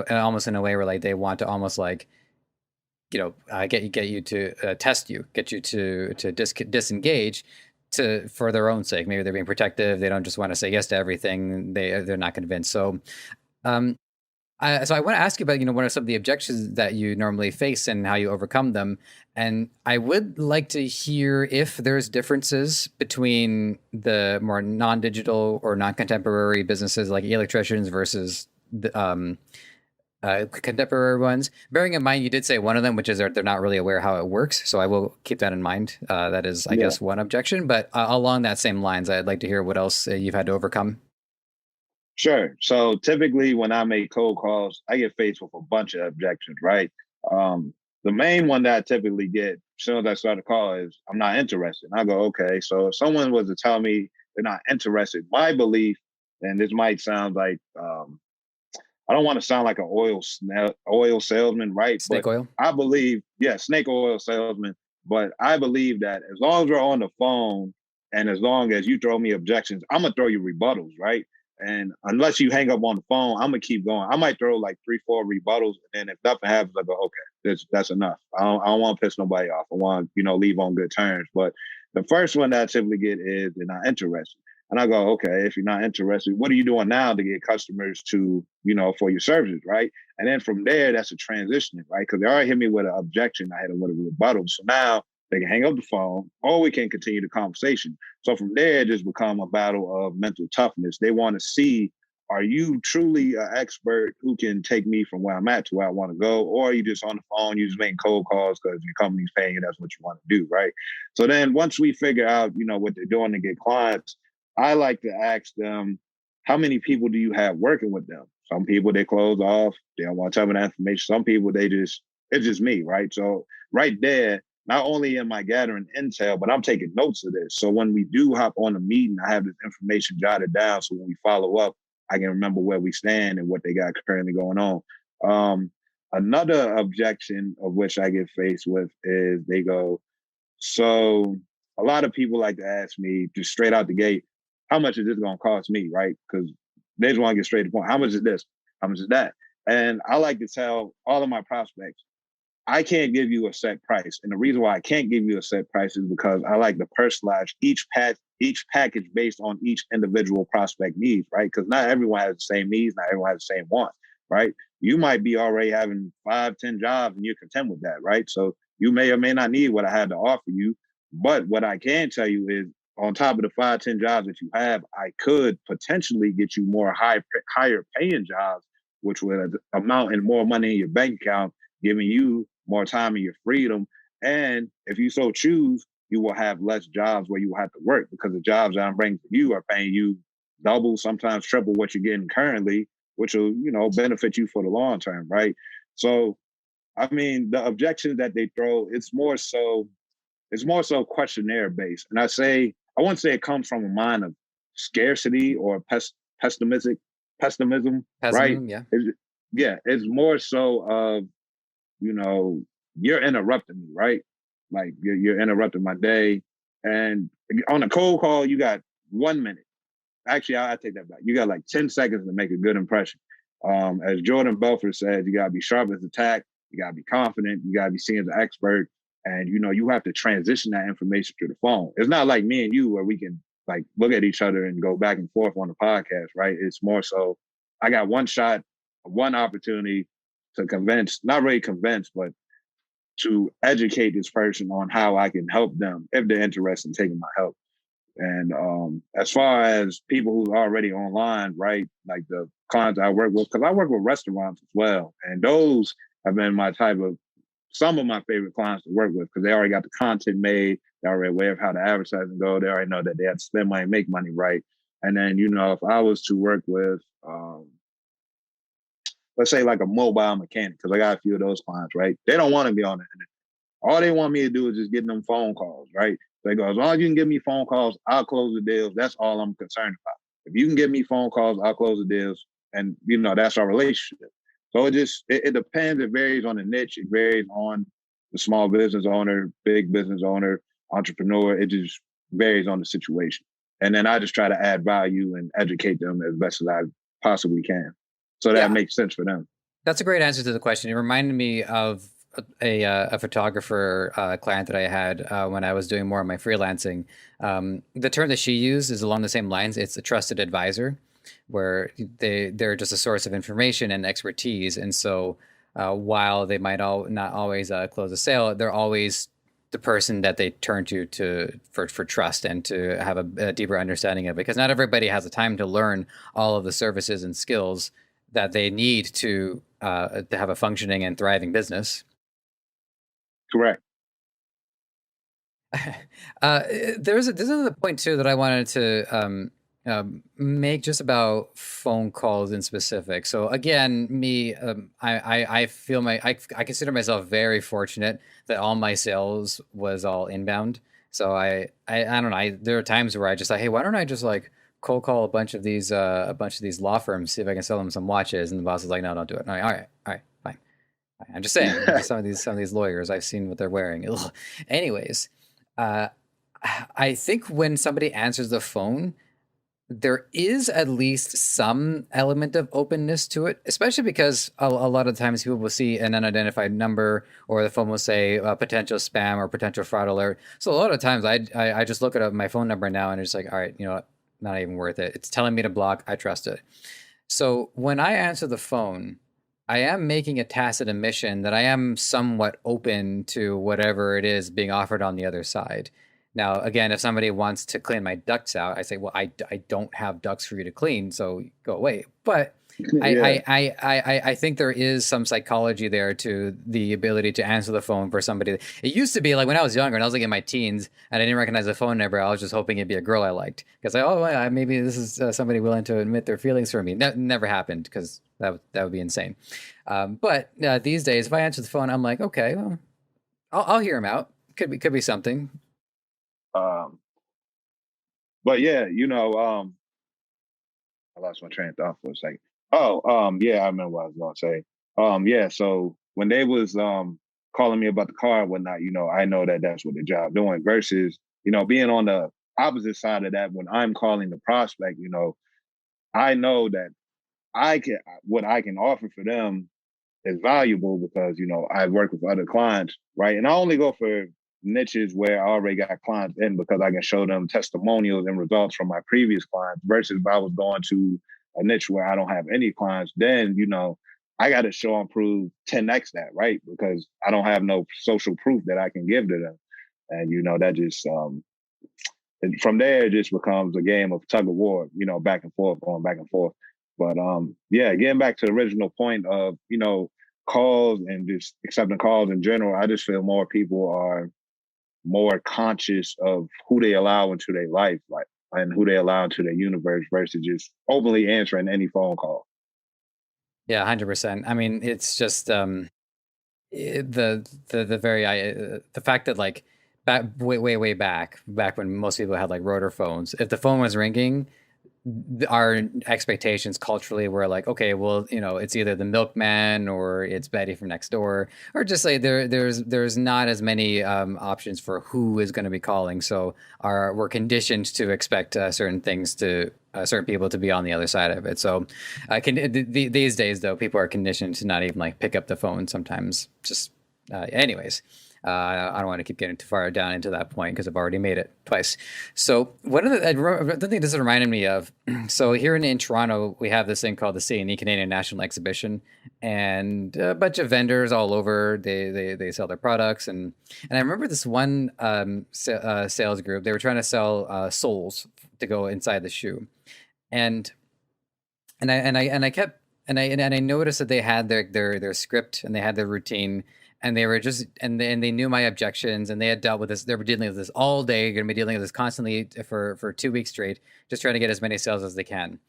almost in a way where they want to almost get you to test you, get you to disengage for their own sake. Maybe they're being protective. They don't just want to say yes to everything. They're not convinced. So So I want to ask you about, what are some of the objections that you normally face and how you overcome them? And I would like to hear if there's differences between the more non-digital or non-contemporary businesses like electricians versus the contemporary ones. Bearing in mind, you did say one of them, which is they're not really aware how it works. So I will keep that in mind. That is, I guess, one objection. But along that same lines, I'd like to hear what else you've had to overcome. Sure. So typically when I make cold calls, I get faced with a bunch of objections, right? The main one that I typically get as soon as I start a call is I'm not interested. And I go, okay. So if someone was to tell me they're not interested, my belief, and this might sound like I don't want to sound like an oil salesman, right? But Snake oil. I believe, yeah, snake oil salesman. But I believe that as long as we're on the phone and as long as you throw me objections, I'm gonna throw you rebuttals, right? And unless you hang up on the phone, I'm gonna keep going. I might throw like 3, 4 rebuttals, and then if nothing happens, I go, okay, that's enough. I don't want to piss nobody off. I want leave on good terms. But the first one that I typically get is they're not interested. And I go, okay, if you're not interested, what are you doing now to get customers to, for your services, right? And then from there, that's a transitioning, right? Because they already hit me with an objection. I had them with a rebuttal. So now they can hang up the phone or we can continue the conversation. So from there, it just become a battle of mental toughness. They want to see, are you truly an expert who can take me from where I'm at to where I want to go? Or are you just on the phone, you just making cold calls because your company's paying you, that's what you want to do, right? So then once we figure out, what they're doing to get clients, I like to ask them, how many people do you have working with them? Some people they close off, they don't want to tell me that information. Some people it's just me, right? So right there, not only am I gathering intel, but I'm taking notes of this. So when we do hop on a meeting, I have this information jotted down. So when we follow up, I can remember where we stand and what they got currently going on. Another objection of which I get faced with is they go, so a lot of people like to ask me just straight out the gate, how much is this going to cost me, right? Because they just want to get straight to the point. How much is this? How much is that? And I like to tell all of my prospects, I can't give you a set price. And the reason why I can't give you a set price is because I like to personalize each package based on each individual prospect needs, right? Because not everyone has the same needs, not everyone has the same wants, right? You might be already having 5, 10 jobs and you're content with that, right? So you may or may not need what I had to offer you. But what I can tell you is on top of the 5, 10 jobs that you have, I could potentially get you more higher paying jobs, which would amount in more money in your bank account, giving you more time and your freedom. And if you so choose, you will have less jobs where you will have to work because the jobs that I'm bringing to you are paying you double, sometimes triple what you're getting currently, which will, benefit you for the long term, right? So, I mean, the objections that they throw, it's more so questionnaire based. And I wouldn't say it comes from a mind of scarcity or pessimism, right? Yeah. It's more so of, you're interrupting me, right? Like you're interrupting my day. And on a cold call, you got 1 minute. Actually, I take that back. You got like 10 seconds to make a good impression. As Jordan Belfort said, you gotta be sharp as a tack, you gotta be confident, you gotta be seen as an expert, and you have to transition that information to the phone. It's not like me and you where we can like look at each other and go back and forth on the podcast, right? It's more so I got one shot, one opportunity to convince, not really convince, but to educate this person on how I can help them if they're interested in taking my help. And as far as people who are already online, right, like the clients I work with, because I work with restaurants as well, and those have been some of my favorite clients to work with because they already got the content made, they're already aware of how the advertising go, they already know that they have to spend money, make money, right? And then, if I was to work with, let's say like a mobile mechanic, because I got a few of those clients, right? They don't want to be on the internet. All they want me to do is just get them phone calls, right? They go, as long as you can give me phone calls, I'll close the deals. That's all I'm concerned about. If you can give me phone calls, I'll close the deals. And, that's our relationship. So it depends. It varies on the niche. It varies on the small business owner, big business owner, entrepreneur. It just varies on the situation. And then I just try to add value and educate them as best as I possibly can. So that makes sense for them. That's a great answer to the question. It reminded me of a photographer client that I had when I was doing more of my freelancing. The term that she used is along the same lines. It's a trusted advisor, where they're just a source of information and expertise. And so while they might not always close a sale, they're always the person that they turn for trust and to have a deeper understanding of it. Because not everybody has the time to learn all of the services and skills that they need to have a functioning and thriving business. Correct. There's another point too that I wanted to make just about phone calls in specific. So again, me, I feel I consider myself very fortunate that all my sales was all inbound. So I don't know. There are times where I just like, hey, why don't I just like cold call a bunch of these law firms, see if I can sell them some watches. And the boss is like, no, don't do it. All right, fine. I'm just saying, just some of these lawyers, I've seen what they're wearing. Ugh. Anyways, uh, I think when somebody answers the phone, there is at least some element of openness to it, especially because a lot of times people will see an unidentified number or the phone will say potential spam or potential fraud alert. So a lot of times I just look at my phone number now and it's like, all right, you know what? Not even worth it. It's telling me to block. I trust it. So when I answer the phone, I am making a tacit admission that I am somewhat open to whatever it is being offered on the other side. Now, again, if somebody wants to clean my ducts out, I say, well, I don't have ducts for you to clean, so go away. But Yeah. I think there is some psychology there to the ability to answer the phone for somebody. It used to be like when I was younger and I was like in my teens and I didn't recognize the phone number. I was just hoping it'd be a girl I liked because maybe this is somebody willing to admit their feelings for me. Never happened because that would be insane. But these days, if I answer the phone, I'm like, okay, well, I'll hear him out. Could be something. Um, but yeah, I lost my train of thought for a second. Oh, yeah, I remember what I was gonna say. Yeah, so when they was calling me about the car and whatnot, I know that that's what the job doing versus, being on the opposite side of that when I'm calling the prospect, I know that I can what I can offer for them is valuable because I work with other clients, right? And I only go for niches where I already got clients in because I can show them testimonials and results from my previous clients. Versus if I was going to a niche where I don't have any clients, then I got to show and prove 10x that, right? Because I don't have no social proof that I can give to them, and that just and from there it just becomes a game of tug of war, back and forth, going back and forth. But yeah, getting back to the original point of calls and just accepting calls in general, I just feel more people are more conscious of who they allow into their life, like, and who they allow into their universe versus just openly answering any phone call. Yeah, 100%. I mean, it's just the very the fact that like back way back when most people had like rotor phones, if the phone was ringing, our expectations culturally were like, okay, well, it's either the milkman or it's Betty from next door, or just like there's not as many options for who is going to be calling. So we're conditioned to expect certain things to certain people to be on the other side of it. So these days, though, people are conditioned to not even like pick up the phone sometimes. Just anyways. I don't want to keep getting too far down into that point because I've already made it twice. So the thing this reminded me of, so here in Toronto, we have this thing called the CNE, Canadian National Exhibition, and a bunch of vendors all over, they sell their products. And I remember this one sales group, they were trying to sell soles to go inside the shoe. And I noticed that they had their script and they had their routine and they were just and they knew my objections and they had dealt with this. They were dealing with this all day, going to be dealing with this constantly for 2 weeks straight, just trying to get as many sales as they can.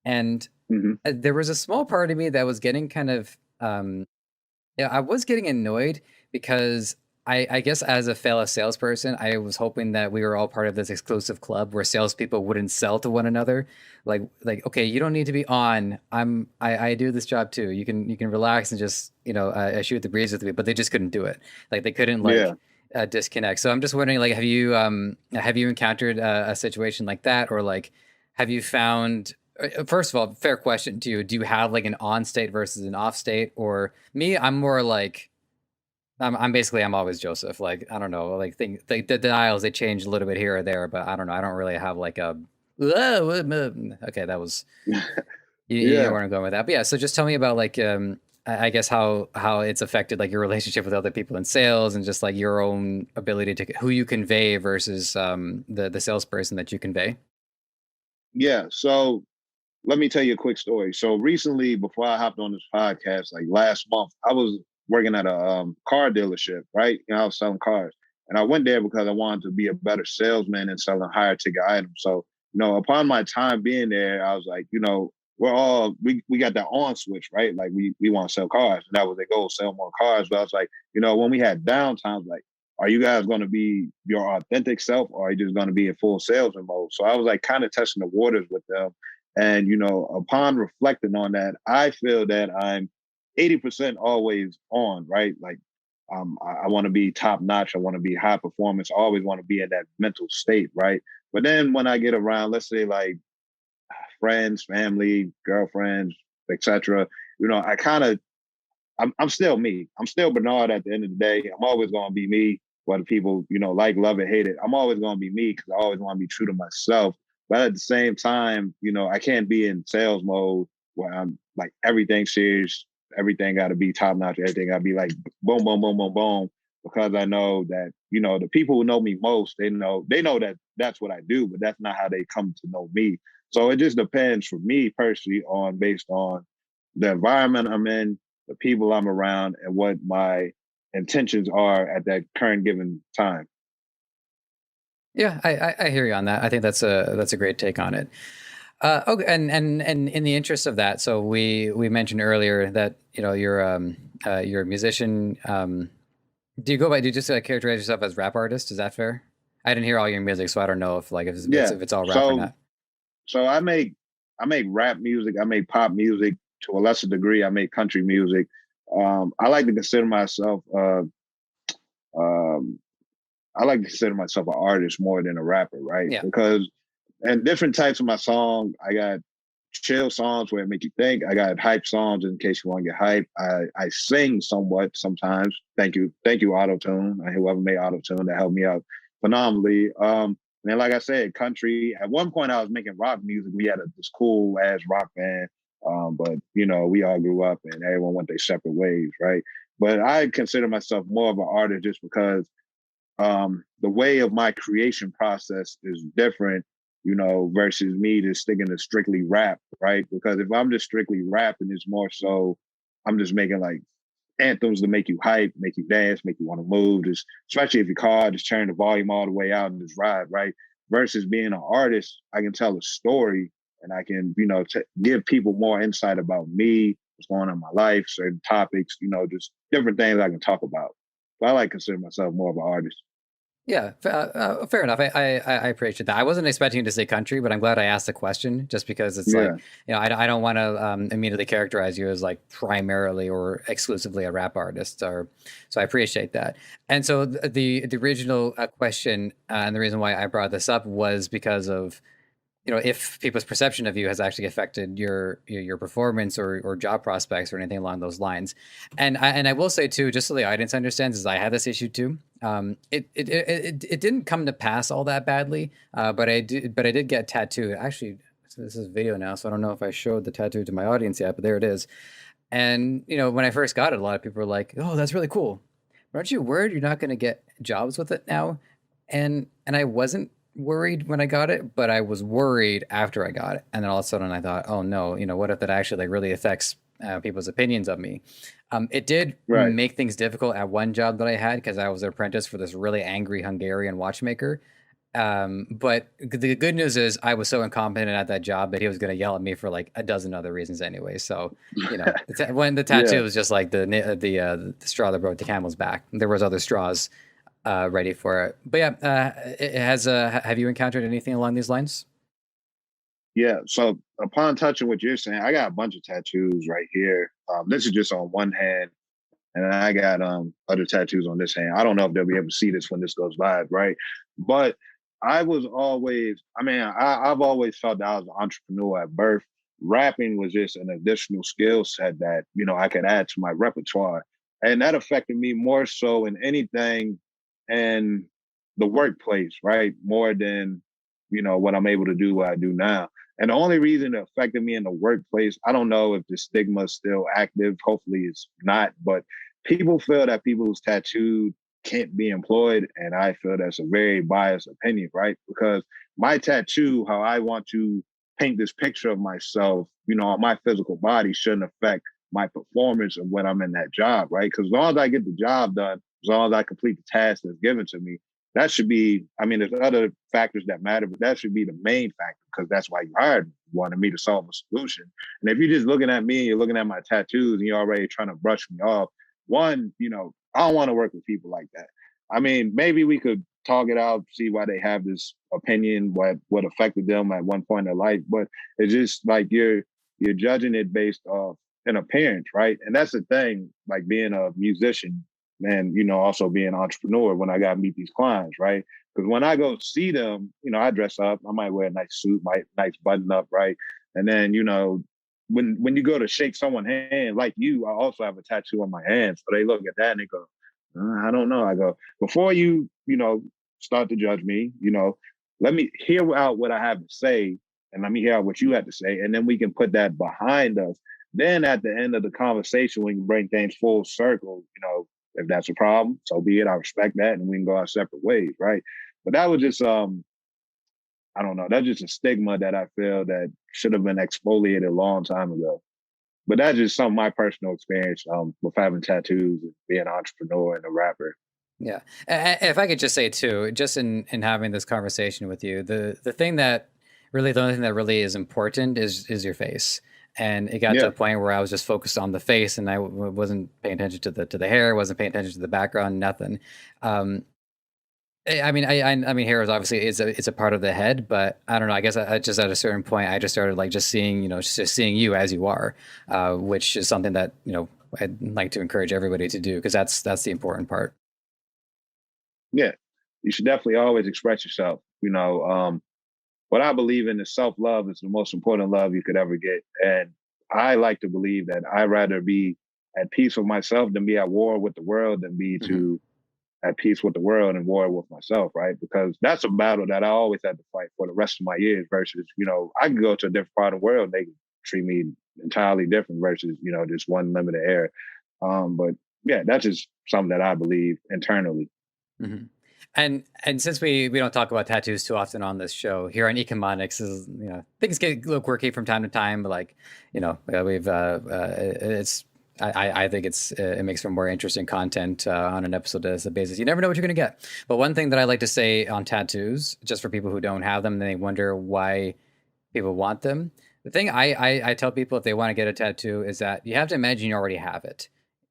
And Mm-hmm. there was a small part of me that was getting kind of yeah, I was getting annoyed because I guess as a fellow salesperson, I was hoping that we were all part of this exclusive club where salespeople wouldn't sell to one another. Okay, you don't need to be on. I do this job too. You can relax and just shoot the breeze with me. But they just couldn't do it. Like they couldn't Yeah. disconnect. So I'm just wondering, like, have you encountered a situation like that, or like have you found? First of all, fair question to you. Do you have like an on state versus an off state? Or me, I'm more like I'm always Joseph. Like I don't know, like the dials they change a little bit here or there, but I don't know. I don't really have like a okay. That was you know Yeah. where I'm going with that. But yeah, so just tell me about like I guess how it's affected like your relationship with other people in sales and just like your own ability to who you convey versus the salesperson that you convey. Yeah. So let me tell you a quick story. So recently, before I hopped on this podcast, like last month, I was working at a car dealership, right? I was selling cars, and I went there because I wanted to be a better salesman and selling higher ticket items. So upon my time being there, I was like, we got that on switch, right? Like we want to sell cars. And that was their goal, sell more cars. But I was like, when we had downtimes, like, are you guys going to be your authentic self, or are you just going to be in full salesman mode? So I was like kind of testing the waters with them. And, upon reflecting on that, I feel that I'm 80% always on, right? Like, I want to be top notch. I want to be high performance. I always want to be in that mental state, right? But then when I get around, let's say like friends, family, girlfriends, etc., I kind of, I'm still me. I'm still Bernard at the end of the day. I'm always going to be me, whether people, like, love it, hate it. I'm always going to be me because I always want to be true to myself. But at the same time, I can't be in sales mode where I'm like everything serious, everything got to be top notch, everything got to be like boom, boom, boom, boom, boom. Because I know that, the people who know me most, they know that that's what I do, but that's not how they come to know me. So it just depends for me personally based on the environment I'm in, the people I'm around, and what my intentions are at that current given time. Yeah, I hear you on that. I think that's a great take on it. Okay, and in the interest of that, so we mentioned earlier that you're a musician. Do you just characterize yourself as rap artist? Is that fair? I didn't hear all your music, so I don't know if it's all rap or not. So I make rap music. I make pop music. To a lesser degree, I make country music. I like to consider myself. I like to consider myself an artist more than a rapper, right? Yeah. Because and different types of my song, I got chill songs where it make you think. I got hype songs in case you want to get hype. I sing somewhat sometimes. Thank you, Auto-Tune. Whoever made Auto-Tune, that helped me out phenomenally. And like I said, country. At one point, I was making rock music. We had this cool ass rock band, but we all grew up and everyone went their separate ways, right? But I consider myself more of an artist just because the way of my creation process is different, versus me just sticking to strictly rap, right? Because if I'm just strictly rapping, it's more so I'm just making like anthems to make you hype, make you dance, make you want to move, just especially if your car, just turn the volume all the way out and just ride, right? Versus being an artist, I can tell a story and I can, give people more insight about me, what's going on in my life, certain topics, just different things I can talk about. But I like to consider myself more of an artist. Yeah, fair enough. I appreciate that. I wasn't expecting you to say country, but I'm glad I asked the question just because it's like, I don't want to immediately characterize you as like primarily or exclusively a rap artist. So I appreciate that. And so the original question and the reason why I brought this up was because of, if people's perception of you has actually affected your performance or job prospects or anything along those lines. And I will say too, just so the audience understands, is I had this issue too. It didn't come to pass all that badly, but I did get tattooed. Actually, so this is video now, so I don't know if I showed the tattoo to my audience yet, but there it is. And when I first got it, a lot of people were like, "Oh, that's really cool. But aren't you worried you're not going to get jobs with it now?" And I wasn't worried when I got it, but I was worried after I got it. And then all of a sudden I thought, oh no, what if that actually like really affects people's opinions of me? It did make things difficult at one job that I had because I was an apprentice for this really angry Hungarian watchmaker. But the good news is I was so incompetent at that job that he was going to yell at me for like a dozen other reasons anyway. So, when the tattoo was just like the straw that broke the camel's back, there was other straws ready for it. But yeah, it has. Have you encountered anything along these lines? Yeah. So upon touching what you're saying, I got a bunch of tattoos right here. This is just on one hand, and I got other tattoos on this hand. I don't know if they'll be able to see this when this goes live, right? But I was always, I've always felt that I was an entrepreneur at birth. Rapping was just an additional skill set that, I could add to my repertoire. And that affected me more so in anything in the workplace, right? More than, what I'm able to do, what I do now. And the only reason it affected me in the workplace, I don't know if the stigma is still active. Hopefully it's not, but people feel that people who's tattooed can't be employed. And I feel that's a very biased opinion, right? Because my tattoo, how I want to paint this picture of myself, on my physical body shouldn't affect my performance of when I'm in that job, right? Because as long as I get the job done, as long as I complete the task that's given to me, that should be, I mean, there's other factors that matter, but that should be the main factor because that's why you hired me. You wanted me to solve a solution. And if you're just looking at me and you're looking at my tattoos and you're already trying to brush me off, one, I don't want to work with people like that. I mean, maybe we could talk it out, see why they have this opinion, what affected them at one point in their life. But it's just like you're judging it based off an appearance, right? And that's the thing, like being a musician and, also being an entrepreneur when I got to meet these clients, right? Because when I go see them, I dress up, I might wear a nice suit, nice button up, right? And then, when you go to shake someone's hand, like you, I also have a tattoo on my hand. So they look at that and they go, I don't know. I go, before you start to judge me, let me hear out what I have to say and let me hear out what you have to say. And then we can put that behind us. Then at the end of the conversation, we can bring things full circle, if that's a problem, so be it. I respect that, and we can go our separate ways, right? But that was just, I don't know, that's just a stigma that I feel that should have been exfoliated a long time ago. But that's just some of my personal experience with having tattoos and being an entrepreneur and a rapper. Yeah. If I could just say too, just in having this conversation with you, the only thing that really is important is your face. And it got to a point where I was just focused on the face, and I wasn't paying attention to the hair, wasn't paying attention to the background, nothing. I mean, hair is obviously it's a part of the head, but I don't know. I guess I just at a certain point, I just started like just seeing you as you are, which is something that I'd like to encourage everybody to do, because that's the important part. Yeah, you should definitely always express yourself. What I believe in is self-love is the most important love you could ever get. And I like to believe that I'd rather be at peace with myself than be at war with the world than be at peace with the world and war with myself, right? Because that's a battle that I always had to fight for the rest of my years versus, I can go to a different part of the world, they can treat me entirely different versus, just one limited area. But yeah, that's just something that I believe internally. Mm-hmm. And since we don't talk about tattoos too often on this show here on Economics, is things get a little quirky from time to time, but like we've I think it makes for more interesting content on an episode as a basis. You never know what you're going to get. But one thing that I like to say on tattoos, just for people who don't have them, and they wonder why people want them. The thing I tell people if they want to get a tattoo is that you have to imagine you already have it.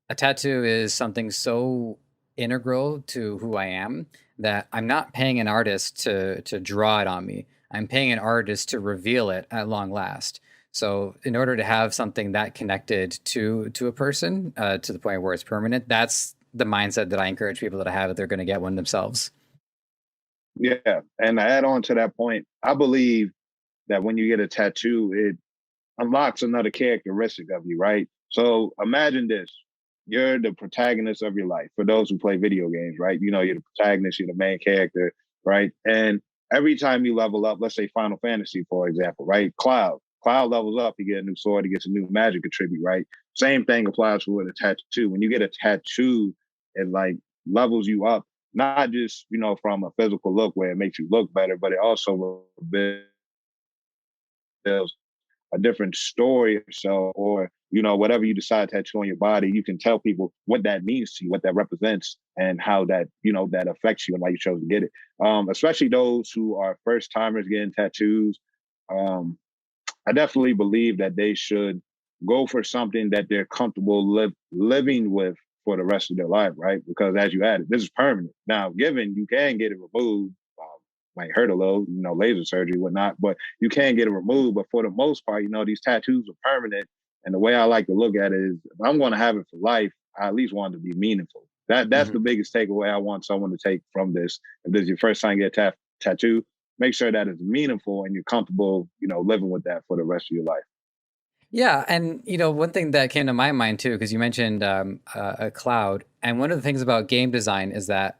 A tattoo is something so integral to who I am that I'm not paying an artist to draw it on me. I'm paying an artist to reveal it at long last. So in order to have something that connected to a person to the point where it's permanent, that's the mindset that I encourage people to have if they're going to get one themselves. Yeah. And to add on to that point, I believe that when you get a tattoo, it unlocks another characteristic of you, right? So imagine this. You're the protagonist of your life. For those who play video games, right? You're the protagonist, you're the main character, right? And every time you level up, let's say Final Fantasy, for example, right? Cloud levels up, he gets a new sword, he gets a new magic attribute, right? Same thing applies with a tattoo. When you get a tattoo, it like levels you up, not just, from a physical look where it makes you look better, but it also reveals a different story or so, or whatever you decide to tattoo on your body, you can tell people what that means to you, what that represents, and how that that affects you and why you chose to get it. Especially those who are first timers getting tattoos. I definitely believe that they should go for something that they're comfortable living with for the rest of their life, right? Because as you added, this is permanent. Now, given you can get it removed, might hurt a little, laser surgery, whatnot, but you can get it removed. But for the most part, these tattoos are permanent. And the way I like to look at it is, if I'm going to have it for life, I at least want it to be meaningful. That's the biggest takeaway I want someone to take from this. If this is your first time you get a tattoo, make sure that it's meaningful and you're comfortable, living with that for the rest of your life. Yeah. And, one thing that came to my mind too, because you mentioned a cloud. And one of the things about game design is that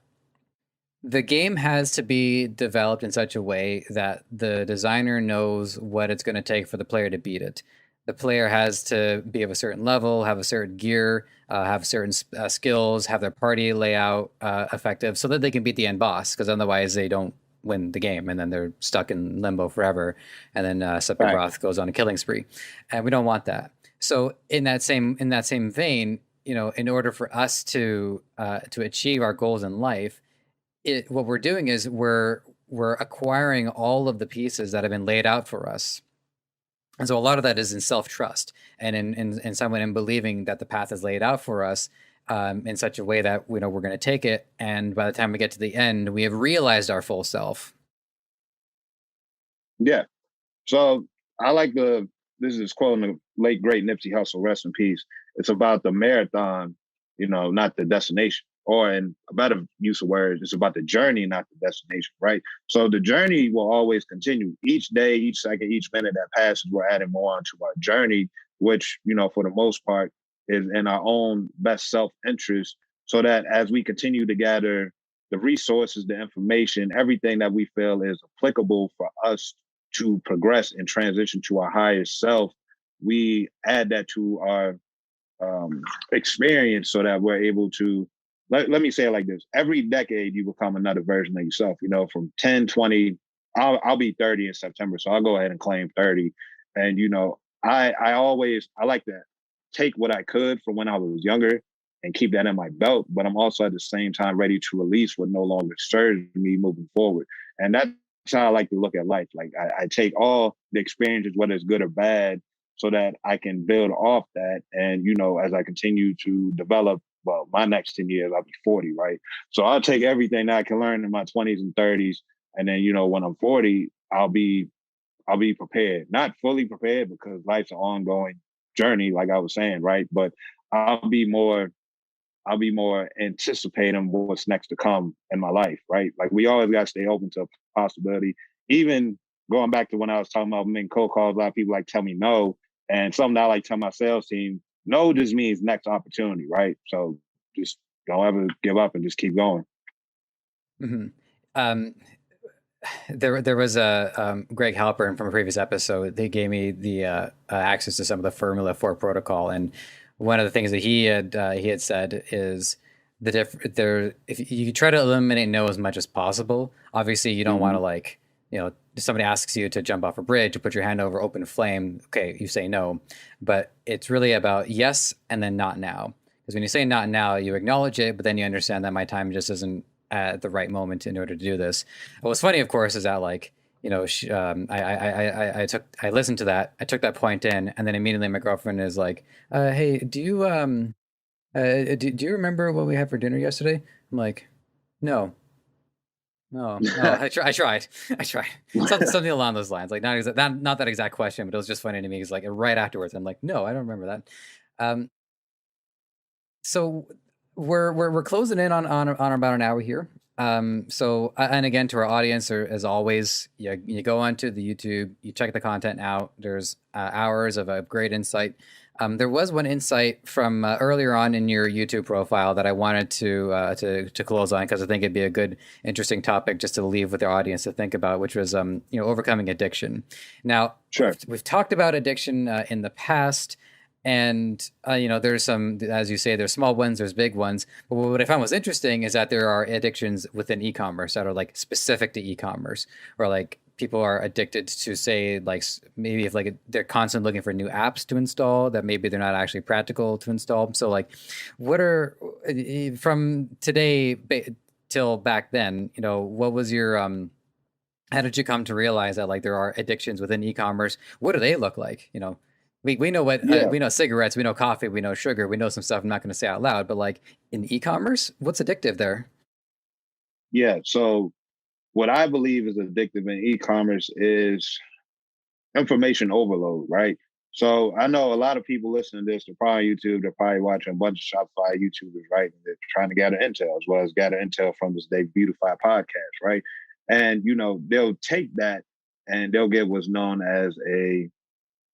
the game has to be developed in such a way that the designer knows what it's going to take for the player to beat it. The player has to be of a certain level, have a certain gear, have certain skills, have their party layout effective so that they can beat the end boss, because otherwise they don't win the game and then they're stuck in limbo forever. And then Sephiroth goes on a killing spree. And we don't want that. So in that same vein, in order for us to achieve our goals in life, what we're doing is we're acquiring all of the pieces that have been laid out for us. And so a lot of that is in self-trust and in someone in believing that the path is laid out for us in such a way that we're going to take it. And by the time we get to the end, we have realized our full self. Yeah. So I like this is quoting the late great Nipsey Hussle, rest in peace. It's about the marathon, not the destination. Or in a better use of words, it's about the journey, not the destination, right? So the journey will always continue. Each day, each second, each minute that passes, we're adding more onto our journey, which, for the most part, is in our own best self-interest, so that as we continue to gather the resources, the information, everything that we feel is applicable for us to progress and transition to our higher self, we add that to our experience so that we're able to, let me say it like this. Every decade, you become another version of yourself, from 10, 20, I'll be 30 in September. So I'll go ahead and claim 30. And, I like to take what I could from when I was younger and keep that in my belt. But I'm also at the same time ready to release what no longer serves me moving forward. And that's how I like to look at life. Like I take all the experiences, whether it's good or bad, so that I can build off that. And, as I continue to develop, well, my next 10 years, I'll be 40, right? So I'll take everything that I can learn in my 20s and 30s. And then, when I'm 40, I'll be prepared. Not fully prepared, because life's an ongoing journey, like I was saying, right? But I'll be more anticipating what's next to come in my life, right? Like we always got to stay open to a possibility. Even going back to when I was talking about making cold calls, a lot of people like tell me no. And something that I like tell my sales team, no just means next opportunity, right? So just don't ever give up and just keep going. Mm-hmm. There was a Greg Halpern from a previous episode. They gave me the access to some of the Formula 4 protocol, and one of the things that he had said is if you try to eliminate no as much as possible. Obviously, you don't want to if somebody asks you to jump off a bridge, to put your hand over open flame. Okay, you say no, but it's really about yes and then not now. Because when you say not now, you acknowledge it, but then you understand that my time just isn't at the right moment in order to do this. What's funny, of course, is that I listened to that, I took that point in, and then immediately my girlfriend is like, "Hey, do you remember what we had for dinner yesterday?" I'm like, "No." No, I tried. Something along those lines, like not that exact question, but it was just funny to me. It's like right afterwards, I'm like, no, I don't remember that. So we're closing in on about an hour here. So and again, to our audience, as always, you go onto the YouTube, you check the content out. There's hours of great insight. There was one insight from earlier on in your YouTube profile that I wanted to close on, because I think it'd be a good, interesting topic just to leave with our audience to think about, which was overcoming addiction. Now, sure, we've talked about addiction in the past, and there's some, as you say, there's small ones, there's big ones. But what I found was interesting is that there are addictions within e-commerce that are like specific to e-commerce, or like people are addicted to, say, like maybe if like they're constantly looking for new apps to install that maybe they're not actually practical to install. So like, what are, from today till back then, what was your how did you come to realize that like there are addictions within e-commerce? What do they look like? We know what we know: cigarettes, we know coffee, we know sugar, we know some stuff I'm not going to say out loud, but like in e-commerce, what's addictive there? Yeah, so what I believe is addictive in e-commerce is information overload, right? So I know a lot of people listening to this, they're probably on YouTube, they're probably watching a bunch of Shopify YouTubers, right? And they're trying to gather intel, as well as gather intel from this Debutify podcast, right? And, they'll take that and they'll get what's known as a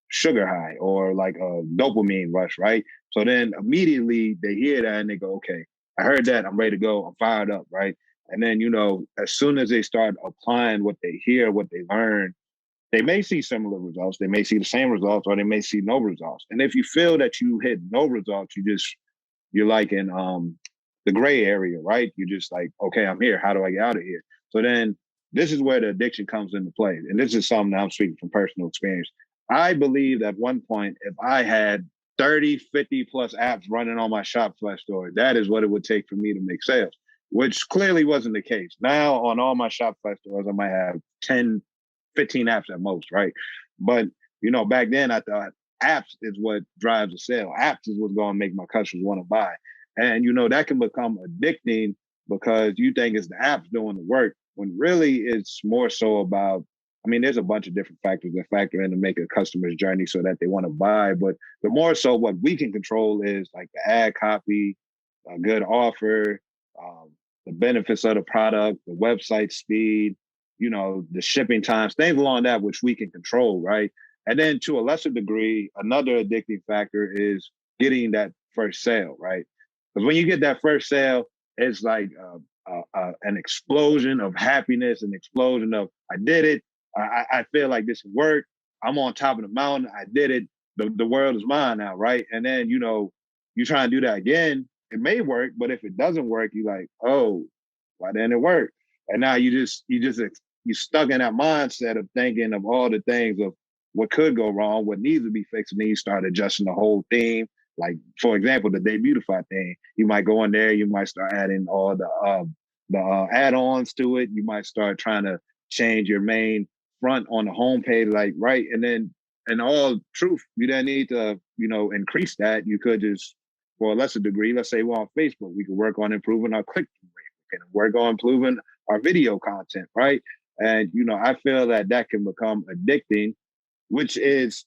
sugar high, or like a dopamine rush, right? So then immediately they hear that and they go, okay, I heard that, I'm ready to go, I'm fired up, right? And then, as soon as they start applying what they hear, what they learn, they may see similar results, they may see the same results, or they may see no results. And if you feel that you hit no results, you're like in the gray area, right? You're just like, okay, I'm here, how do I get out of here? So then this is where the addiction comes into play. And this is something that I'm speaking from personal experience. I believe at one point, if I had 30, 50 plus apps running on my Shopify store, that is what it would take for me to make sales. which clearly wasn't the case. Now on all my Shopify stores, I might have 10, 15 apps at most, right? But, back then I thought apps is what drives the sale. Apps is what's going to make my customers want to buy. And, that can become addicting because you think it's the apps doing the work when really it's more so about, there's a bunch of different factors that factor in to make a customer's journey so that they want to buy. But the more so what we can control is like the ad copy, a good offer, the benefits of the product, the website speed, the shipping times, things along that, which we can control, right? And then to a lesser degree, another addicting factor is getting that first sale, right? Because when you get that first sale, it's like an explosion of happiness, an explosion of, I did it. I feel like this worked. I'm on top of the mountain. I did it. The world is mine now, right? And then, you try and do that again. It may work, but if it doesn't work, you're like, oh, why didn't it work? And now you're stuck in that mindset of thinking of all the things of what could go wrong, what needs to be fixed, and then you start adjusting the whole theme. Like, for example, the Debutify thing. You might go in there, you might start adding all the add-ons to it. You might start trying to change your main front on the homepage, like, right? And then, in all truth, you don't need to, increase that. You could just, for a lesser degree, let's say we're on Facebook, we could work on improving our click-through rate. We can work on improving our video content, right? And, I feel that can become addicting, which is,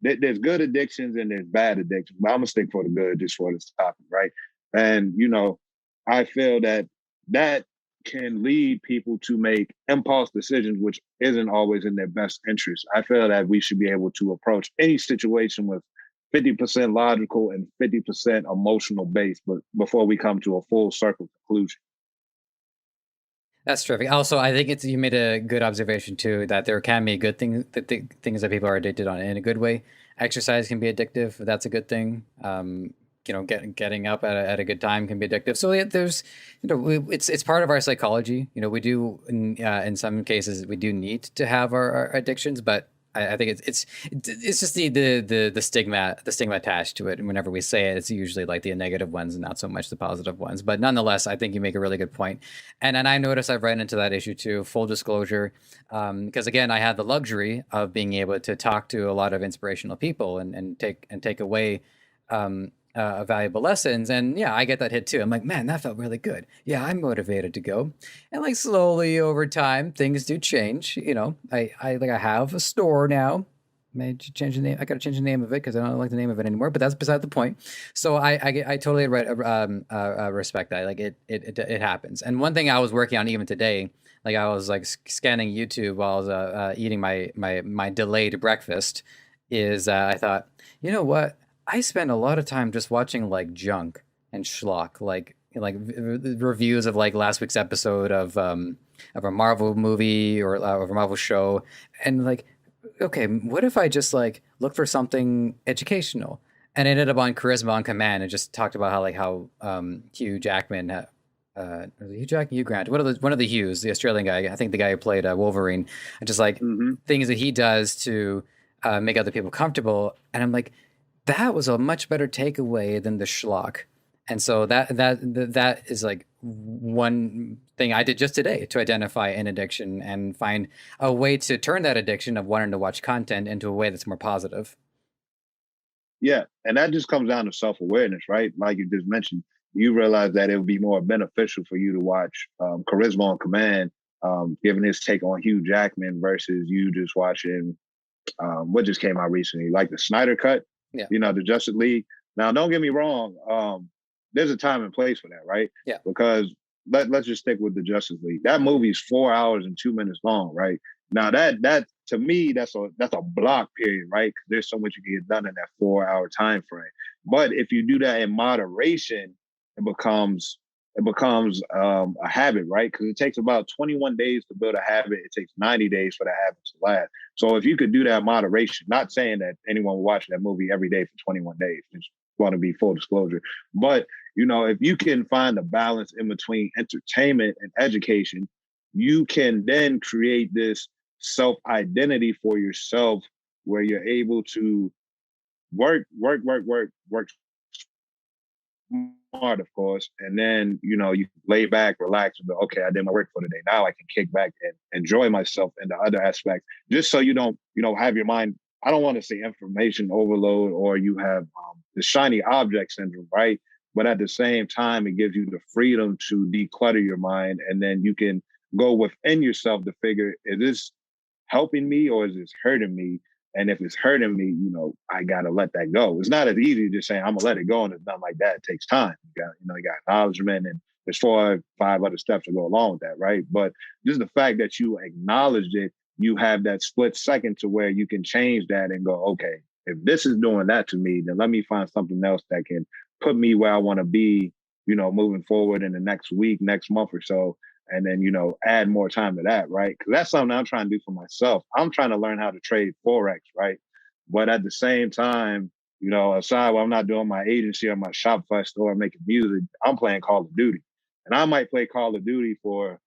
there's good addictions and there's bad addictions, but I'm gonna stick for the good just for this topic, right? And, I feel that can lead people to make impulse decisions, which isn't always in their best interest. I feel that we should be able to approach any situation with 50% logical and 50% emotional base, but before we come to a full circle conclusion. That's terrific. Also, I think you made a good observation too, that there can be good things, things that people are addicted on in a good way. Exercise can be addictive. That's a good thing. Getting up at a good time can be addictive. So there's, it's part of our psychology. We do in some cases we do need to have our addictions, but I think it's just the stigma attached to it. And whenever we say it, it's usually like the negative ones and not so much the positive ones. But nonetheless, I think you make a really good point. And I notice I've ran into that issue too. Full disclosure, because again, I had the luxury of being able to talk to a lot of inspirational people and take away valuable lessons. And yeah, I get that hit too. I'm like, man, that felt really good. Yeah, I'm motivated to go. And like slowly over time, things do change. I have a store now. May change the name. I got to change the name of it because I don't like the name of it anymore. But that's beside the point. So I totally respect that. Like it happens. And one thing I was working on even today, like I was like scanning YouTube while I was eating my delayed breakfast, is I thought, you know what? I spend a lot of time just watching like junk and schlock, like reviews of like last week's episode of a Marvel movie or of a Marvel show, and like, okay, what if I just like look for something educational? And I ended up on Charisma on Command and just talked about how Hugh Jackman, Hugh Grant, one of the Hughes, the Australian guy, I think the guy who played Wolverine, and just like things that he does to make other people comfortable, and I'm like, that was a much better takeaway than the schlock. And so that is like one thing I did just today to identify an addiction and find a way to turn that addiction of wanting to watch content into a way that's more positive. Yeah. And that just comes down to self-awareness, right? Like you just mentioned, you realize that it would be more beneficial for you to watch Charisma on Command, given his take on Hugh Jackman versus you just watching what just came out recently, like the Snyder Cut. Yeah. The Justice League. Now, don't get me wrong. There's a time and place for that, right? Yeah. Because let's just stick with the Justice League. That movie's 4 hours and 2 minutes long, right? Now that to me, that's a block period, right? Because there's so much you can get done in that 4 hour time frame. But if you do that in moderation, it becomes a habit, right? Because it takes about 21 days to build a habit. It takes 90 days for the habit to last. So if you could do that in moderation, not saying that anyone will watch that movie every day for 21 days, just want to be full disclosure. But, if you can find a balance in between entertainment and education, you can then create this self-identity for yourself where you're able to work smart, of course. And then, you lay back, relax, and go, okay, I did my work for the day. Now I can kick back and enjoy myself in the other aspects, just so you don't, have your mind. I don't want to say information overload or you have the shiny object syndrome, right? But at the same time, it gives you the freedom to declutter your mind. And then you can go within yourself to figure, is this helping me or is this hurting me? And if it's hurting me, I got to let that go. It's not as easy to just say, I'm going to let it go. And it's not like that. It takes time. You got acknowledgement, and there's 4 or 5 other steps to go along with that, right? But just the fact that you acknowledged it, you have that split second to where you can change that and go, okay, if this is doing that to me, then let me find something else that can put me where I want to be, moving forward in the next week, next month or so. And then, add more time to that, right? Because that's something I'm trying to do for myself. I'm trying to learn how to trade Forex, right? But at the same time, aside while I'm not doing my agency or my Shopify store making music, I'm playing Call of Duty. And I might play Call of Duty for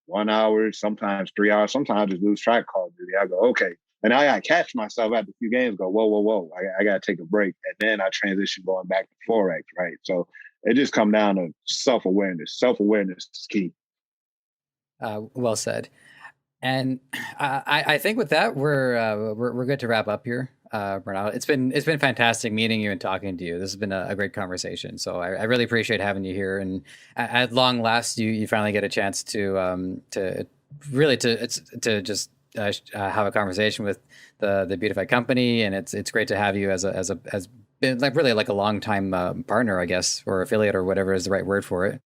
1 hour, sometimes 3 hours. Sometimes I just lose track of Call of Duty. I go, okay. And I got to catch myself after a few games, go, whoa. I got to take a break. And then I transition going back to Forex, right? So it just come down to self-awareness. Self-awareness is key. Well said. And I think with that, we're good to wrap up here, Bernardo. It's been fantastic meeting you and talking to you. This has been a great conversation. So I really appreciate having you here. And at long last, you finally get a chance to just have a conversation with the Debutify company. And it's great to have you as been like really like a long time partner, I guess, or affiliate or whatever is the right word for it.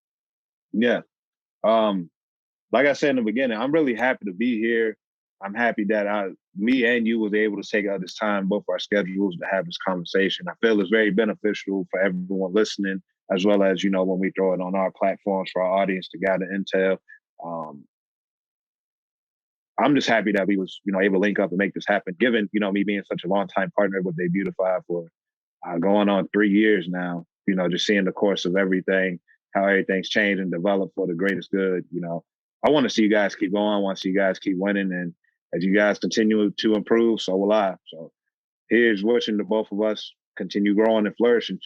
Yeah. Like I said in the beginning, I'm really happy to be here. I'm happy that me and you was able to take out this time, both our schedules, to have this conversation. I feel it's very beneficial for everyone listening, as well as, when we throw it on our platforms for our audience to gather intel. I'm just happy that we was, able to link up and make this happen, given, me being such a long time partner with Debutify for going on 3 years now, just seeing the course of everything, how everything's changed and developed for the greatest good. I want to see you guys keep going. I want to see you guys keep winning. And as you guys continue to improve, so will I. So here's wishing the both of us continue growing and flourishing.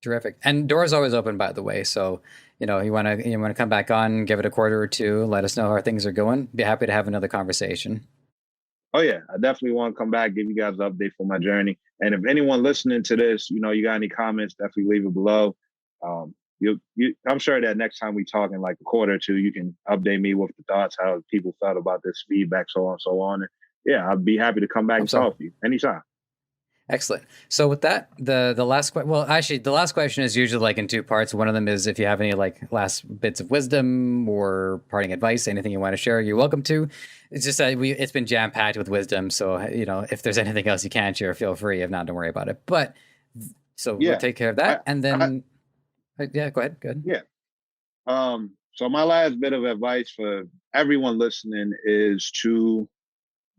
Terrific. And doors always open, by the way. So, you want to come back on, give it a quarter or two, let us know how things are going. Be happy to have another conversation. Oh, yeah. I definitely want to come back, give you guys an update for my journey. And if anyone listening to this, you got any comments, definitely leave it below. I'm sure that next time we talk in like a quarter or two, you can update me with the thoughts, how people felt about this feedback, so on and so on. And yeah, I'd be happy to come back and talk to you anytime. Excellent. So with that, the last question, well, actually the last question is usually like in 2 parts. One of them is if you have any like last bits of wisdom or parting advice, anything you want to share, you're welcome to. It's just that it's been jam packed with wisdom. So, if there's anything else you can't share, feel free. If not, don't worry about it. But so we'll take care of that. And then yeah, go ahead. Good. Yeah. So my last bit of advice for everyone listening is to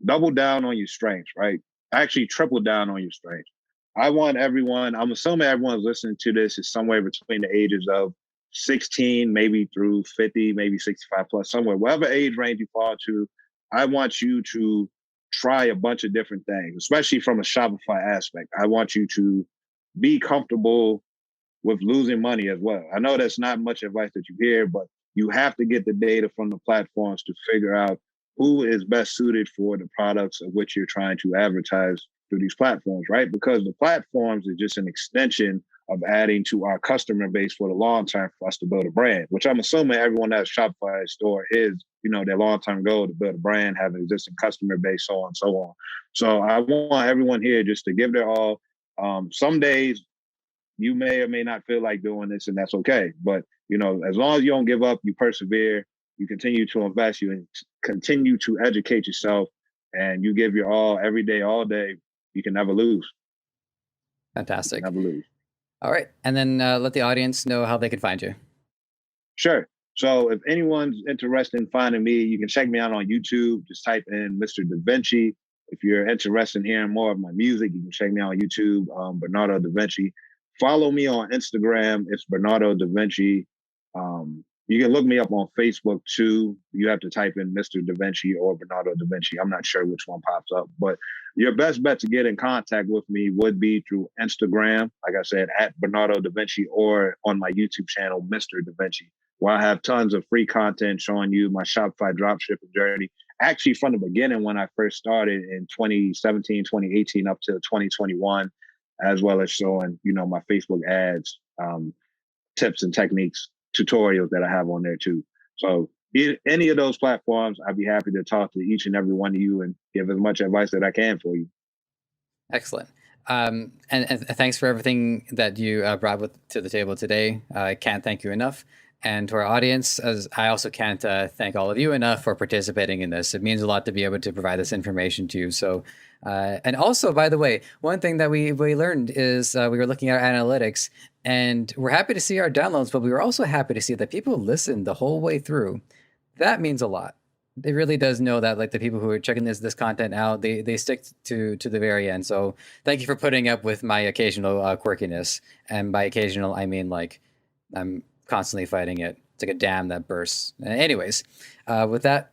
double down on your strengths, right? Actually triple down on your strengths. I'm assuming everyone's listening to this is somewhere between the ages of 16, maybe through 50, maybe 65 plus, somewhere, whatever age range you fall to. I want you to try a bunch of different things, especially from a Shopify aspect. I want you to be comfortable with losing money as well. I know that's not much advice that you hear, but you have to get the data from the platforms to figure out who is best suited for the products of which you're trying to advertise through these platforms, right? Because the platforms is just an extension of adding to our customer base for the long term for us to build a brand, which I'm assuming everyone that has a Shopify store is, their long-term goal to build a brand, have an existing customer base, so on and so on. So I want everyone here just to give their all. Some days you may or may not feel like doing this, and that's okay. But, as long as you don't give up, you persevere, you continue to invest, you continue to educate yourself, and you give your all every day, all day, you can never lose. Fantastic. Never lose. All right. And then let the audience know how they can find you. Sure. So if anyone's interested in finding me, you can check me out on YouTube. Just type in MrDavinci. If you're interested in hearing more of my music, you can check me out on YouTube, BernardoDavinci. Follow me on Instagram. It's BernardoDavinci. You can look me up on Facebook too. You have to type in MrDavinci or BernardoDavinci. I'm not sure which one pops up, but your best bet to get in contact with me would be through Instagram, like I said, at BernardoDavinci, or on my YouTube channel, MrDavinci, where I have tons of free content showing you my Shopify dropshipping journey. Actually, from the beginning, when I first started in 2017, 2018, up to 2021, as well as showing, my Facebook ads, tips and techniques, tutorials that I have on there too. So any of those platforms, I'd be happy to talk to each and every one of you and give as much advice that I can for you. Excellent. And thanks for everything that you brought to the table today. I can't thank you enough. And to our audience, as I also can't thank all of you enough for participating in this. It means a lot to be able to provide this information to you. So, and also, by the way, one thing that we learned is we were looking at our analytics, and we're happy to see our downloads, but we were also happy to see that people listened the whole way through. That means a lot. It really does know that, like, the people who are checking this content out, they stick to the very end. So thank you for putting up with my occasional quirkiness. And by occasional, I mean, like, I'm constantly fighting it. It's like a dam that bursts. Anyways, with that,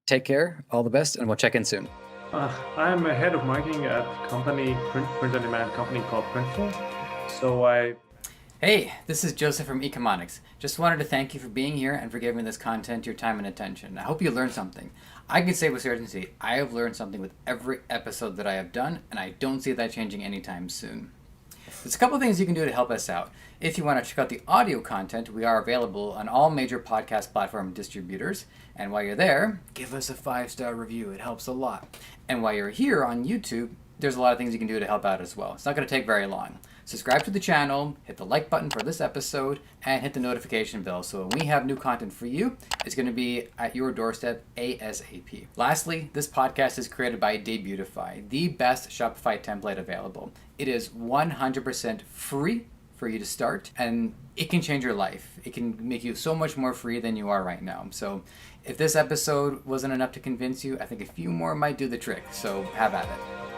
take care, all the best, and we'll check in soon. I'm a head of marketing at company print-on-demand company called Printful. Hey, this is Joseph from Ecomonics. Just wanted to thank you for being here and for giving this content your time and attention. I hope you learned something. I can say with certainty, I have learned something with every episode that I have done, and I don't see that changing anytime soon. There's a couple of things you can do to help us out. If you want to check out the audio content, we are available on all major podcast platform distributors. And while you're there, give us a 5-star review. It helps a lot. And while you're here on YouTube, there's a lot of things you can do to help out as well. It's not going to take very long. Subscribe to the channel, hit the like button for this episode, and hit the notification bell so when we have new content for you, it's going to be at your doorstep ASAP. Lastly, this podcast is created by Debutify, the best Shopify template available. It is 100% free for you to start, and it can change your life. It can make you so much more free than you are right now. So if this episode wasn't enough to convince you, I think a few more might do the trick. So have at it.